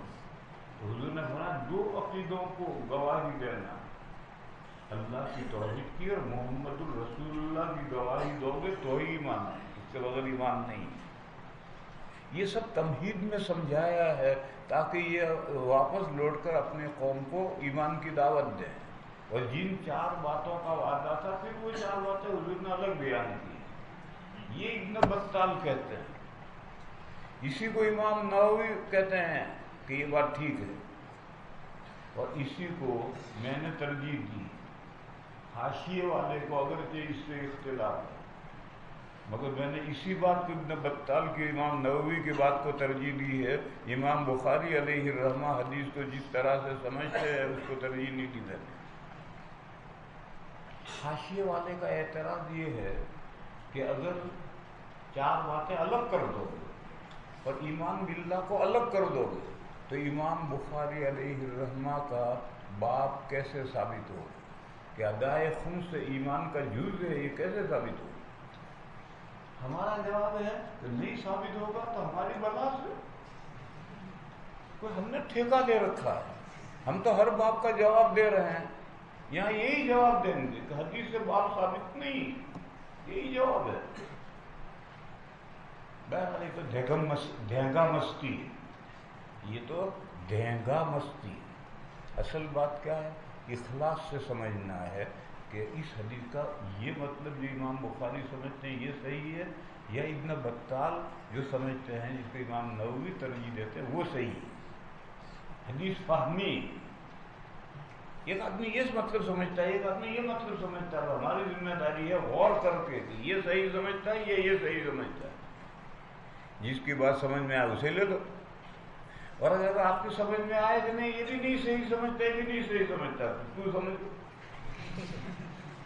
تو حضور نے فرمایا 2 عقیدوں کو گواہی دینا، اللہ کی توحید کی اور محمد الرسول اللہ کی گواہی دو گے تو ہی ایمان ہے، اس کے بغیر ایمان نہیں. یہ سب تمہید میں سمجھایا ہے تاکہ یہ واپس لوٹ کر اپنے قوم کو ایمان کی دعوت دیں. اور جن 4 باتوں کا وعدہ تھا پھر وہ 4 باتیں حضور نے الگ بیان کی. یہ ابن بطال کہتے ہیں. اسی کو امام نووی کہتے ہیں کہ یہ بات ٹھیک ہے، اور اسی کو میں نے ترجیح دی. حاشیے والے کو اگرچہ اس سے اختلاف ہے، مگر میں نے اسی بات کو ابن بطال کی امام نووی کی بات کو ترجیح دی ہے. امام بخاری علیہ الرحمہ حدیث کو جس طرح سے سمجھتے ہیں اس کو ترجیح نہیں دی ہے. حاشیے والے کا اعتراض یہ ہے کہ اگر 4 باتیں الگ کر دو گے اور ایمان باللہ کو الگ کر دو گے تو امام بخاری علیہ الرحمہ کا باب کیسے ثابت ہوگا کہ ادائے خمس سے ایمان کا جز ہے؟ یہ کیسے ثابت ہوگا؟ ہمارا جواب ہے کہ نہیں ثابت ہوگا تو ہماری بلا سے کوئی ہم نے ٹھیکہ دے رکھا ہے، ہم تو ہر باب کا جواب دے رہے ہیں، یہاں یہی جواب دیں گے کہ حدیث سے باب ثابت نہیں، یہی جواب ہے۔ بہرحال یہ تو دھینگا مستی ہے، یہ تو دھینگا مستی ہے۔ اصل بات کیا ہے؟ اخلاص سے سمجھنا ہے کہ اس حدیث کا یہ مطلب جو امام بخاری سمجھتے ہیں یہ صحیح ہے، یا ابن بطال جو سمجھتے ہیں جس کو امام نووی ترجیح دیتے ہیں وہ صحیح ہے۔ حدیث فہمی، ایک آدمی یہ مطلب سمجھتا ہے، ایک آدمی یہ مطلب سمجھتا ہے، ہماری ذمہ داری ہے غور کر کے کہ یہ صحیح سمجھتا ہے یہ صحیح سمجھتا ہے، جس کی بات سمجھ میں آئے اسے لے لو، اور اگر آپ کی سمجھ میں آئے کہ نہیں یہ بھی نہیں صحیح سمجھتا، یہ بھی نہیں صحیح سمجھتا تو سمجھ لو۔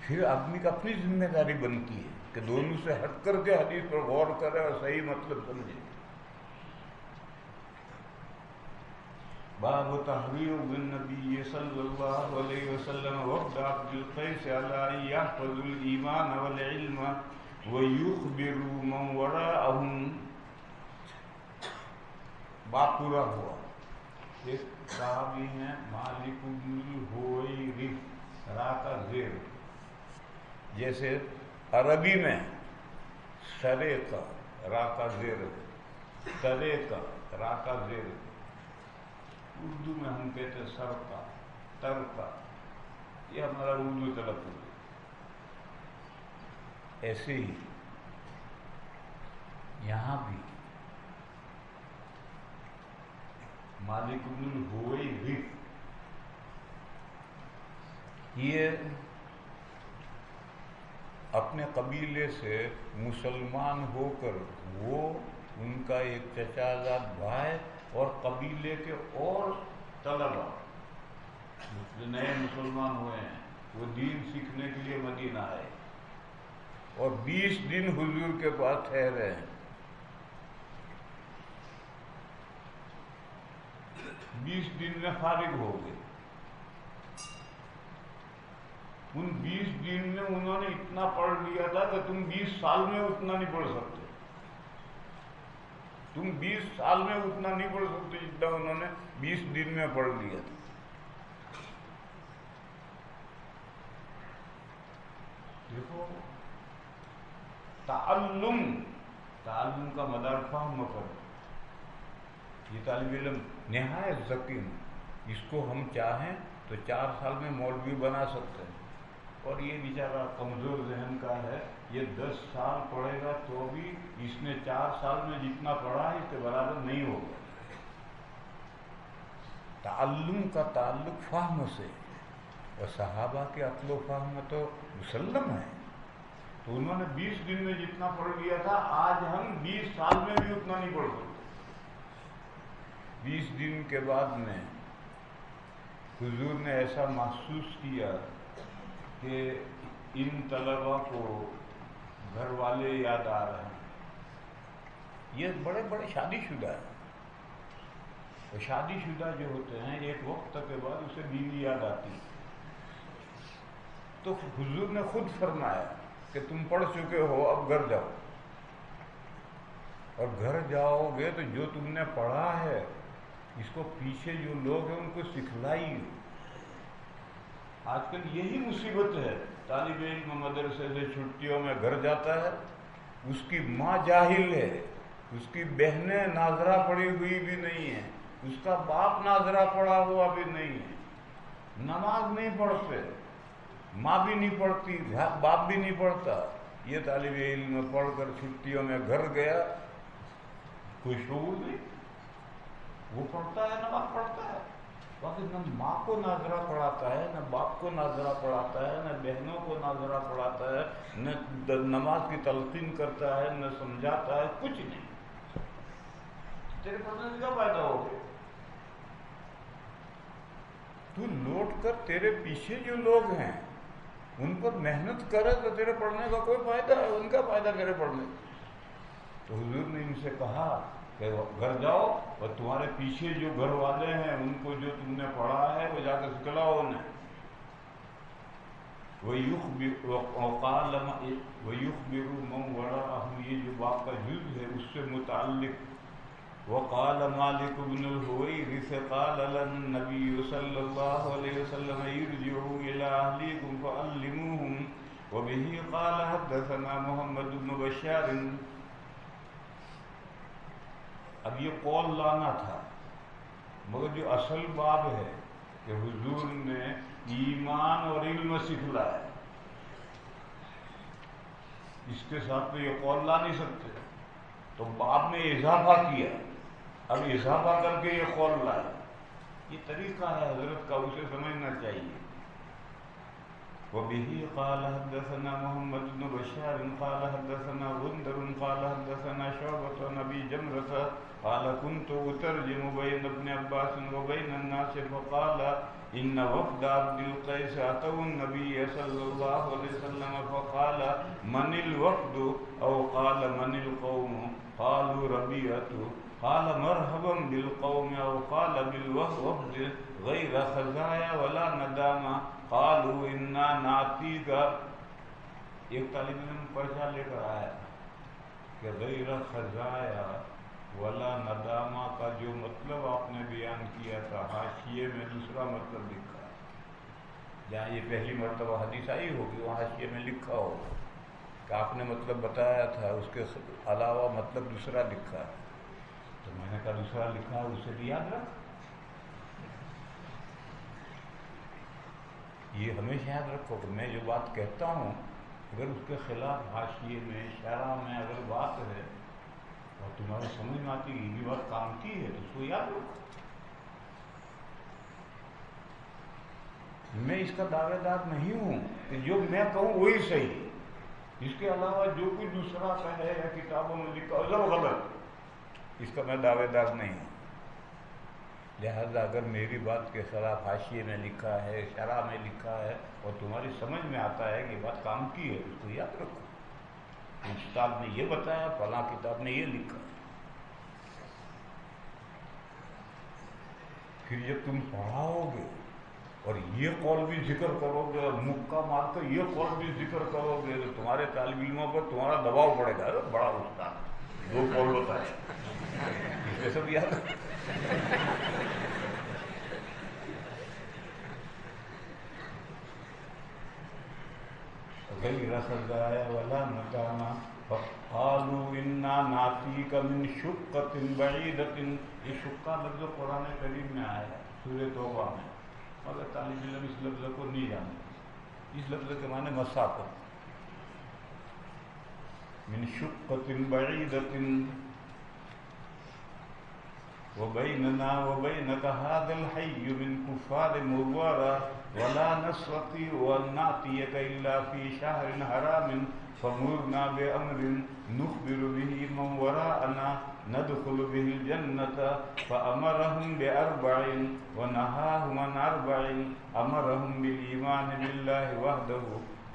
پھر آدمی کا اپنی ذمہ داری بنتی ہے کہ دونوں سے ہٹ کر کے حدیث پر غور کرے اور صحیح مطلب سمجھے۔ باب تحریر بالنبی صلی اللہ علیہ وسلم وابدأ بالقیس علی یحفظ الایمان والعلم ویخبر من وراءهم۔ باب پورا ہوا۔ ایک صحابی ہیں مالک بن الحویرث، را کا زیر، جیسے عربی میں سرے کا را کا زیر، ترے کا را کا زیر، اردو میں ہم کہتے ہیں سر کا، تر کا، یہ ہمارا اردو تلفظ ہے۔ ایسے ہی یہاں بھی مالک بن الحویرث یہ اپنے قبیلے سے مسلمان ہو کر وہ ان کا ایک چچا زاد بھائی اور قبیلے کے اور طلبا جو نئے مسلمان ہوئے ہیں وہ دین سیکھنے کے لیے مدینہ آئے اور 20 دن حضور کے پاس ٹھہرے ہیں۔ 20 دن میں فارغ ہو گئے۔ ان 20 دن میں انہوں نے اتنا پڑھ لیا تھا کہ تم 20 سال میں اتنا نہیں پڑھ سکتے، تم 20 سال میں اتنا نہیں پڑھ سکتے جتنا انہوں نے 20 دن میں پڑھ لیا تھا۔ دیکھو تعلم کا مدار فہم کرو۔ یہ طالب علم نہایت ذکی، اس کو ہم چاہیں تو 4 سال میں مولوی بنا سکتے ہیں، اور یہ بیچارہ کمزور ذہن کا ہے، یہ 10 سال پڑھے گا تو بھی اس نے 4 سال میں جتنا پڑھا ہے اس کے برابر نہیں ہوگا۔ تعلم کا تعلق فہم سے، اور صحابہ کے عقل و فہم میں تو مسلم ہے، تو انہوں نے 20 دن میں جتنا پڑھ لیا تھا آج ہم 20 سال میں بھی اتنا نہیں پڑھ سکتے۔ 20 دن کے بعد میں حضور نے ایسا محسوس کیا کہ ان طلبا کو گھر والے یاد آ رہے ہیں، یہ بڑے بڑے شادی شدہ ہیں، اور شادی شدہ جو ہوتے ہیں ایک وقت کے بعد اسے بیوی یاد آتی ہے، تو حضور نے خود فرمایا کہ تم پڑھ چکے ہو اب گھر جاؤ، اور گھر جاؤ گے تو جو تم نے پڑھا ہے اس کو پیچھے جو لوگ ہیں ان کو سکھلائیے۔ آج کل یہی مصیبت ہے، طالب علم مدرسے سے چھٹیوں میں گھر جاتا ہے، اس کی ماں جاہل ہے، اس کی بہنیں ناظرہ پڑھی ہوئی بھی نہیں ہیں، اس کا باپ ناظرہ پڑھا ہوا بھی نہیں ہے، نماز نہیں پڑھتے، ماں بھی نہیں پڑھتی، باپ بھی نہیں پڑھتا، یہ طالب علم پڑھ کر چھٹیوں میں گھر گیا، کوئی شعور نہیں، وہ پڑھتا ہے نماز پڑھتا ہے، باقی نہ ماں کو ناظرہ پڑھاتا ہے، نہ باپ کو ناظرہ پڑھاتا ہے، نہ بہنوں کو ناظرہ پڑھاتا ہے، نہ نماز کی تلقین کرتا ہے، نہ سمجھاتا ہے، کچھ نہیں۔ تیرے پسند کیا پیدا ہو گئے؟ تو لوٹ کر تیرے پیچھے جو لوگ ہیں ان پر محنت کرے تو تیرے پڑھنے کا کوئی فائدہ ہے، ان کا فائدہ تیرے پڑھنے کا۔ تو حضور نے ان سے کہا کہ گھر جاؤ اور تمہارے پیچھے جو گھر والے ہیں ان کو جو تم نے پڑھا ہے وہ جا کر سکھلاؤ انہیں۔ وَيُخْبِرُ مَنْ وَرَاءَهُ، یہ جو باپ کا جز ہے اس سے متعلق۔ وقال مالك بن الهويرث قال لنا النبي صلى الله عليه وسلم ارجعوا إلى أهليكم فعلموهم، وبه قال حدثنا محمد بن بشار۔ اب یہ قول لانا تھا، مگر جو اصل باب ہے کہ حضور نے ایمان اور علم سکھلایا، اس کے ساتھ تو یہ قول لا نہیں سکتے، تو باب میں اضافہ کیا، اب اضافہ کر کے یہ قول لایا۔ یہ طریقہ ہے حضرت کا، اسے سمجھنا چاہیے۔ وبه قال حدثنا محمد بن بشار قال حدثنا غندر قال حدثنا شعبة عن أبي جمرة قال كنت أترجم بين ابن عباس وبين الناس فقال إن وفد عبد القيس أتوا النبي صلى الله عليه وسلم فقال من الوفد أو قال من القوم قالوا ربيعة قال مرحبا بالقوم أو قال بالوفد غير خزايا ولا ندامة قالوا إنا نعطيك۔ ایک طالب علم پرچہ لے کر آیا کہ غیر خزایا ولا ندامہ کا جو مطلب آپ نے بیان کیا تھا، حاشیے میں دوسرا مطلب لکھا ہے۔ جہاں یہ پہلی مرتبہ حدیث آئی ہوگی وہاں حاشیے میں لکھا ہوگا کہ آپ نے مطلب بتایا تھا، اس کے علاوہ مطلب دوسرا لکھا ہے۔ تو میں نے کہا دوسرا لکھا ہے اسے بھی یاد رکھ، یہ ہمیشہ یاد رکھو کہ میں جو بات کہتا ہوں اگر اس کے خلاف حاشیے میں شرح میں اگر بات ہے اور تمہارے سمجھ میں آتی ہے یہ بات کام کی ہے تو اس کو یاد رکھو۔ میں اس کا دعوے دار نہیں ہوں کہ جو میں کہوں وہی صحیح، اس کے علاوہ جو کچھ دوسرا کہے یا کتابوں میں لکھا ہو سب غلط، اس کا میں دعوے دار نہیں ہوں۔ لہذا اگر میری بات کے خلاف حاشیے میں لکھا ہے، شرح میں لکھا ہے اور تمہاری سمجھ میں آتا ہے کہ یہ بات کام کی ہے، اس کو یاد رکھو، استاد نے یہ بتایا، فلاں کتاب نے یہ لکھا۔ پھر جب تم پڑھاؤ گے اور یہ قول بھی ذکر کرو گے اور مکہ مار کر یہ قول بھی ذکر کرو گے تو تمہارے طالب علموں پر تمہارا دباؤ پڑے گا، بڑا استاد دو قول ہوتا ہے، اس میں سب یاد رکھو۔ غیر خزایا ولا ندامہ قالوا انا نعطیک من شقۃ بعیدۃ۔ یہ شقہ لفظ قرآن کریم میں آیا ہے سورہ توبہ میں، مگر طالب علم اس لفظ کو نہیں جانتے۔ اس لفظ کے معنی مسافت، من شقۃ بعیدۃ وبیننا وبینک ھذا الحی من کفار مروارا ولا نستطیع ان نأتیک الا فی شہر حرام فمرنا بأمر نخبر به من وراءنا ندخل به الجنة فأمرهم بأربع ونهاهم عن أربع أمرهم بالإيمان بالله وحده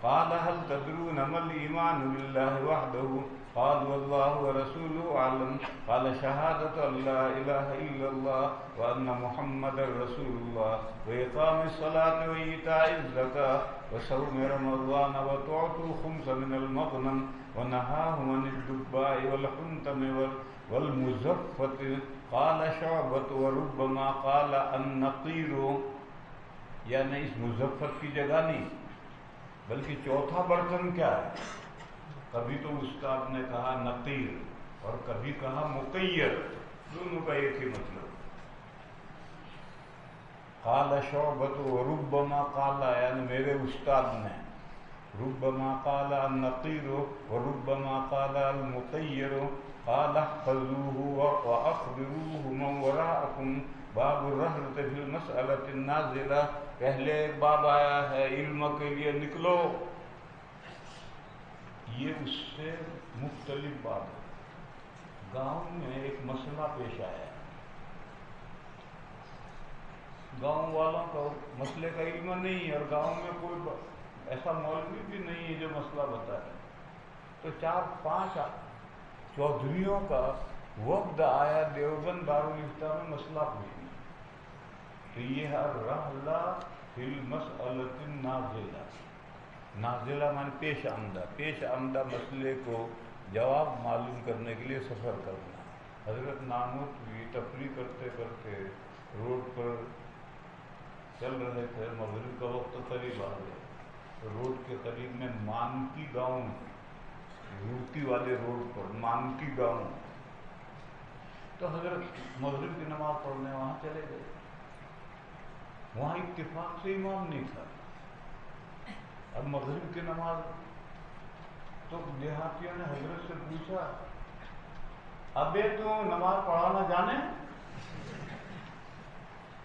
قال هل تدرون ما الإيمان بالله وحده قالوا الله ورسوله أعلم قال شهادة أن لا إله إلا الله وأن محمد رسول الله وإقام الصلاة وإيتاء الزكاة وصوم رمضان وتعطوا الخمس من المغنم ونهاهم عن الدباء والحنتم والمزفة قال شعبة وربما قال النقير، یعنی اس مزفت کی جگہ نہیں بلکہ چوتھا برتن کیا ہے؟ کبھی تو استاد نے کہا نقیر اور کبھی کہا مقیر، دونوں کا ایک ہی مطلب۔ قال شعبۃ وربما قال، یعنی میرے استاد نے، ربما قال النقیر وربما قال المقیر قال احفظوه واخبروه من وراءكم باب الرحلۃ فی المسألۃ النازلہ۔ پہلے ایک باب آیا ہے علم کے لیے نکلو، یہ اس سے مختلف بات ہے۔ گاؤں میں ایک مسئلہ پیش آیا، گاؤں والوں کو مسئلے کا علم نہیں اور گاؤں میں کوئی ایسا مولوی بھی نہیں ہے جو مسئلہ بتائے. تو 4-5 چودھریوں کا وفد آیا دیوبند دارالفتہ میں مسئلہ پوچھنے. تو یہ ہے الرحلہ فی المسألۃ النازلہ. نازلہ معنی پیش آمدہ مسئلے کو جواب معلوم کرنے کے لیے سفر کرنا. حضرت نانوتوی تفریح کرتے کرتے روڈ پر چل رہے تھے. مغرب کا وقت قریب آ گیا. روڈ کے قریب میں مانکی گاؤں، یوپی والے روڈ پر مانکی گاؤں. تو حضرت مغرب کی نماز پڑھنے وہاں چلے گئے. وہاں اتفاق سے امام نہیں تھا. اب مغرب کی نماز تو دیہاتیوں نے حضرت سے پوچھا ابے تو نماز پڑھانا جانے؟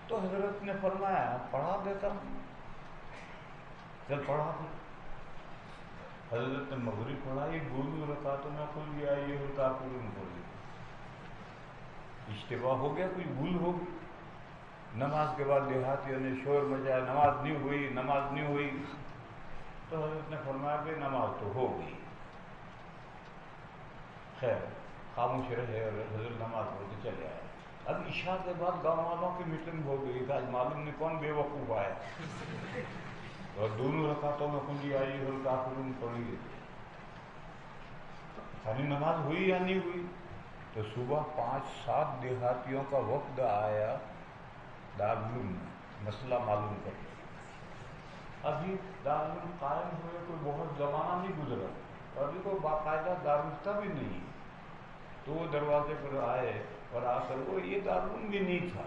تو حضرت نے فرمایا پڑھا دیتا ہوں. چل پڑھا دے. حضرت نے مغرب پڑھائی. 2 رکعتوں میں قل یا ایھا الکافرون پڑھی. اشتباہ ہو گیا، کوئی بھول ہو گئی. نماز کے بعد دیہاتیوں نے شور مچایا نماز نہیں ہوئی. تو حضرت نے فرمایا کہ نماز تو ہو گئی. خیر خاموش رہے اور حضرت نماز پڑھ کے چلے آئے. اب عشاء کے بعد گاؤں والوں کی میٹنگ ہو گئی. آج معلوم نہیں کون بے وقوف آیا اور 2 رکعتوں میں قل یا ایھا الکافرون پڑھی گئی. یعنی نماز ہوئی یا نہیں ہوئی؟ تو صبح 5-7 دیہاتیوں کا وفد آیا دارالعلوم میں مسئلہ معلوم کرنے. ابھی دارالعلوم قائم ہوئے کوئی بہت زمانہ نہیں گزرا. ابھی کوئی باقاعدہ دارالفتہ بھی نہیں. تو وہ دروازے پر آئے اور آ کر وہ یہ دارالعلوم بھی نہیں تھا.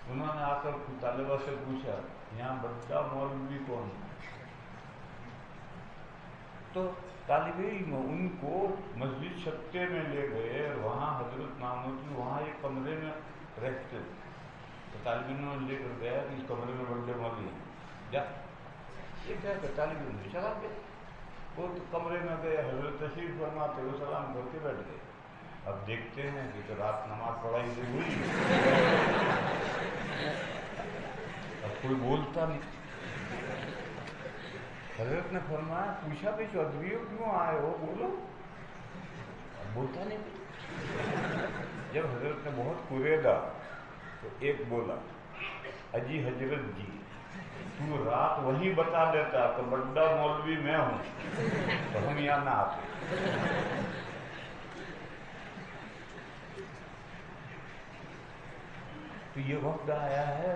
انہوں نے آ کر طالبہ سے پوچھا یہاں بڑا مولوی کون ہے؟ تو طالب علم ان کو مسجد شتے میں لے گئے اور وہاں حضرت نانوتوی وہاں ایک کمرے میں رہتے. تو طالب علم لے کر گیا کہ اس کمرے میں بڑے مولوی ہیں جا. یہ کیا کہ طالب علم چلا گیا. وہ کمرے میں گئے. حضرت تشریف فرما تھے وہ سلام کر کے بیٹھ گئے. اب دیکھتے ہیں کہ تو رات نماز پڑھائی سے ہوئی. اب کوئی بولتا نہیں. حضرت نے فرمایا پوچھا بھی چودھریوں کیوں آئے ہو بولو. اب بولتا نہیں. جب حضرت نے بہت کوریدا تو ایک بولا اجی حضرت جی تو رات وہی بتا دیتا تو بڑا مولوی میں ہوں تو ہم یہاں نہ آتے. تو یہ وقت آیا ہے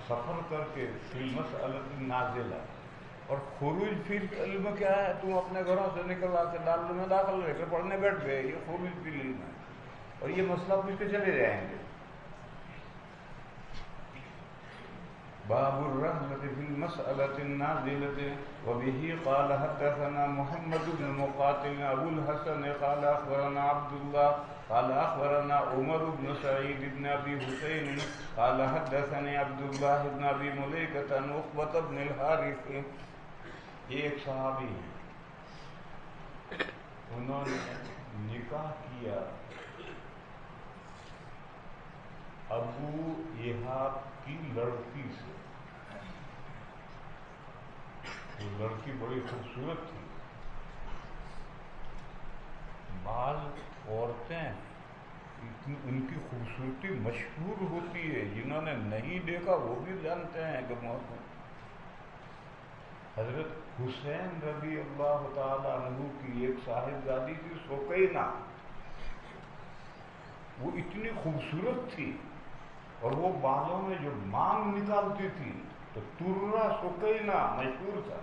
سفر کر کے فی المسألۃ النازلہ. اور خروج فی العلم کیا ہے؟ تم اپنے گھروں سے نکل آ کے دارالعلوم میں داخل رہ کے پڑھنے بیٹھ گئے. یہ خروج فی العلم ہے. اور یہ مسئلہ پوچھ کے چلے جائیں گے. باب الرحلة في المسألة النازلة وبه قال حدثنا محمد بن مقاتل أبو الحسن قال أخبرنا عبد الله قال أخبرنا عمر بن سعيد بن أبي حسين قال حدثني عبد الله بن أبي مليكة عن عقبة بن الحارث. یہ ایک صحابی ہیں. انہوں نے نکاح کیا ابو ایحاب کی لڑکی سے. وہ لڑکی بڑی خوبصورت تھی. بعض عورتیں ان کی خوبصورتی مشہور ہوتی ہے. جنہوں نے نہیں دیکھا وہ بھی جانتے ہیں کہ حضرت حسین رضی اللہ تعالی عنہ کی ایک صاحبزادی تھی سوکینہ. وہ اتنی خوبصورت تھی اور وہ بالوں میں جو مانگ نکالتی تھی تو ترہ سوکینہ مشہور تھا.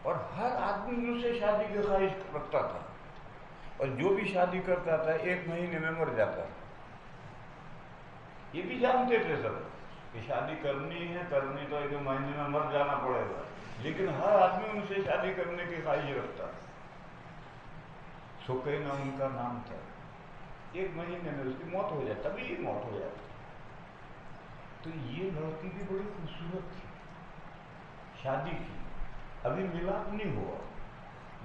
اور ہر آدمی ان سے شادی کی خواہش رکھتا تھا اور جو بھی شادی کرتا تھا 1 مہینے میں مر جاتا تھا. یہ بھی جانتے تھے سب کہ شادی کرنی ہے تو 1 مہینے میں مر جانا پڑے گا. لیکن ہر آدمی ان سے شادی کرنے کی خواہش رکھتا تھا. سوکینہ ان کا نام تھا. 1 مہینے میں اس کی موت ہو جاتی. تبھی موت ہو جاتی. تو یہ لڑکی بھی بڑی خوبصورت تھی. شادی کی ابھی ملاپ نہیں ہوا.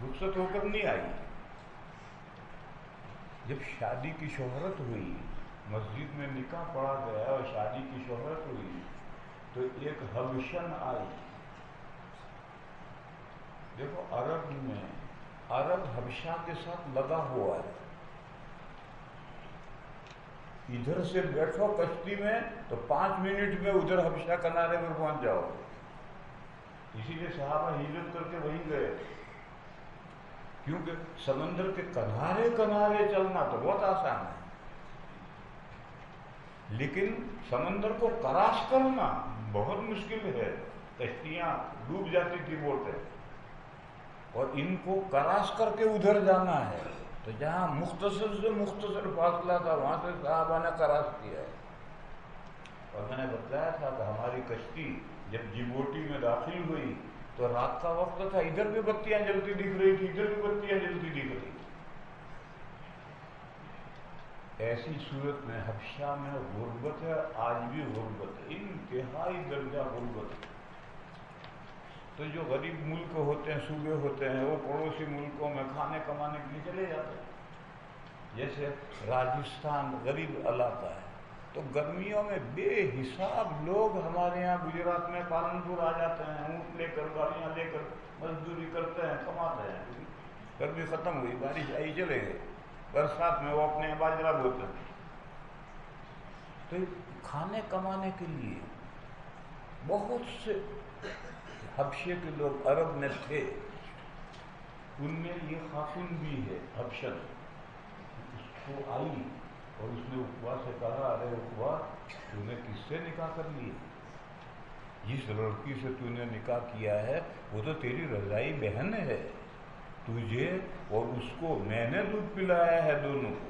رخصت ہو کر نہیں آئی. جب شادی کی شہرت ہوئی مسجد میں نکاح پڑھا گیا اور شادی کی شہرت ہوئی تو ایک حبشن آئی. دیکھو عرب میں عرب حبشہ کے ساتھ لگا ہوا ہے. ادھر سے بیٹھو کشتی میں تو 5 منٹ میں ادھر حبشہ کنارے پر پہنچ جاؤ. اسی لیے صحابہ ہجرت کر کے وہیں گئے، کیونکہ سمندر کے کنارے کنارے چلنا تو بہت آسان ہے، لیکن سمندر کو کراس کرنا بہت مشکل ہے. کشتیاں ڈوب جاتی تھی بوٹیں، اور ان کو کراس کر کے ادھر جانا ہے. تو جہاں مختصر سے مختصر فاصلہ تھا وہاں سے صحابہ نے کراس کیا ہے. اور میں نے بتایا تھا کہ ہماری کشتی جب جبوٹی میں داخل ہوئی تو رات کا وقت تھا، ادھر بھی بتیاں جلتی دکھ رہی تھی، ادھر بھی بتیاں جلتی دکھ رہی تھی. ایسی صورت میں حبشہ میں غربت ہے، آج بھی غربت ہے، انتہائی درجہ غربت ہے. تو جو غریب ملک ہوتے ہیں، صوبے ہوتے ہیں، وہ پڑوسی ملکوں میں کھانے کمانے کے لیے چلے جاتے ہیں. جیسے راجستھان غریب علاقہ ہے، تو گرمیوں میں بے حساب لوگ ہمارے یہاں گجرات میں پالنپور آ جاتے ہیں، اونٹ لے کر گاڑیاں لے کر مزدوری کرتے ہیں، کماتے ہیں. گرمی ختم ہوئی، بارش آئی، چلے گئے. برسات میں وہ اپنے باجرہ بوتے ہیں. تو کھانے کمانے کے لیے بہت سے حبشے کے لوگ عرب میں تھے. ان میں یہ خاتون بھی ہے حبشن. اس کو آئی اور اس نے عقبہ سے کہا، ارے عقبہ، تو نے کس سے نکاح کر لیے؟ جس لڑکی سے تو نے نکاح کیا ہے وہ تو تیری رضائی بہن ہے. تجھے اور اس کو میں نے دودھ پلایا ہے دونوں کو.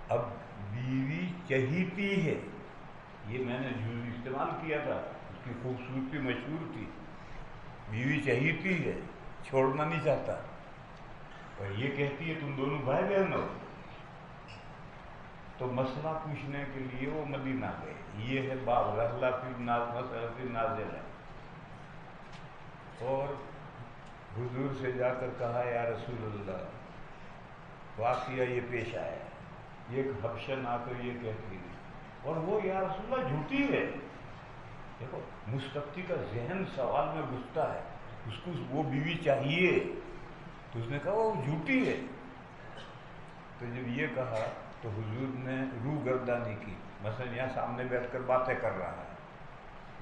اب بیوی چہیتی ہے، یہ میں نے جز استعمال کیا تھا، اس کی خوبصورتی مشہور تھی. بیوی چہیتی ہے، چھوڑنا نہیں چاہتا، اور یہ کہتی ہے تم دونوں بھائی بہن ہو. تو مسئلہ پوچھنے کے لیے وہ مدینہ گئے. یہ ہے باب رحلہ فی مسئلہ نازلہ. اور حضور سے جا کر کہا، یا رسول اللہ، واقعہ یہ پیش آیا. ایک حبشن آ کر یہ کہتی ہے، اور وہ یا رسول اللہ جھوٹی ہے. دیکھو مستفتی کا ذہن سوال میں گھستا ہے، اس کو وہ بیوی چاہیے، تو اس نے کہا وہ جھوٹی ہے. تو جب یہ کہا تو حضور نے روح گردانی کی. مثلا یہاں سامنے بیٹھ کر باتیں کر رہا ہے،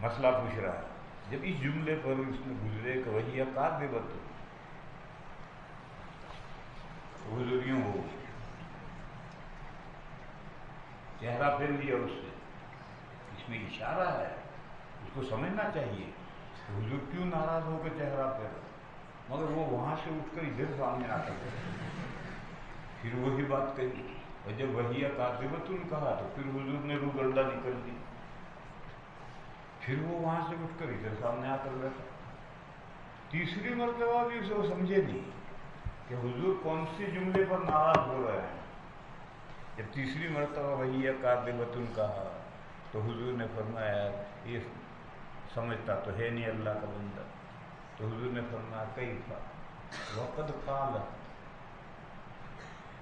مسئلہ پوچھ رہا ہے. جب اس جملے پر اس میں گزرے کہ وہی کاذبۃ، حضور یوں ہو چہرہ پھیر لیا اس سے. اس میں اشارہ ہے، اس کو سمجھنا چاہیے حضور کیوں ناراض ہو کے چہرہ پھیرا. مگر وہ وہاں سے اٹھ کر ادھر سامنے آ کر پھر وہی بات کہی. اور جب وہی کاذبۃ کہا تو پھر حضور نے روح گردانی کر دی. پھر وہ وہاں سے اٹھ کر ادھر سامنے آ کر بیٹھا. تیسری مرتبہ بھی اسے وہ سمجھے نہیں کہ حضور کون سی جملے پر ناراض ہو رہے ہیں. جب تیسری مرتبہ وہی کاذبۃ کہا تو حضور نے فرمایا یہ سمجھتا تو ہے نہیں اللہ کا بندہ. تو حضور نے فرمایا کیف وقد قال،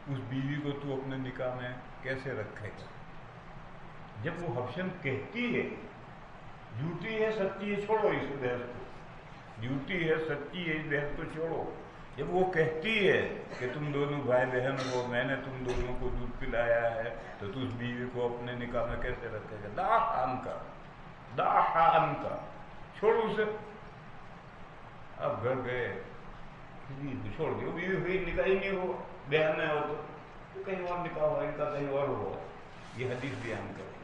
اس بیوی کو تو اپنے نکاح میں کیسے رکھے گا؟ جب وہ حبشن کہتی ہے جھوٹی ہے سچی ہے چھوڑو اس بحث کو، جھوٹی ہے سچی ہے اس بحث کو چھوڑو. جب وہ کہتی ہے کہ تم دونوں بھائی بہن ہو، میں نے تم دونوں کو دودھ پلایا ہے، تو تو اس بیوی کو اپنے نکاح میں کیسے رکھے گا؟ دعها عنک، چھوڑو اسے. اب گھر گئے، چھوڑ دو، بیوی ہوئی، نکاح ہی نہیں ہوا. بہن ہے ہو تو کہیں اور نکاح ہوا، ان کا کہیں اور ہوا. یہ حدیث بیان کریں.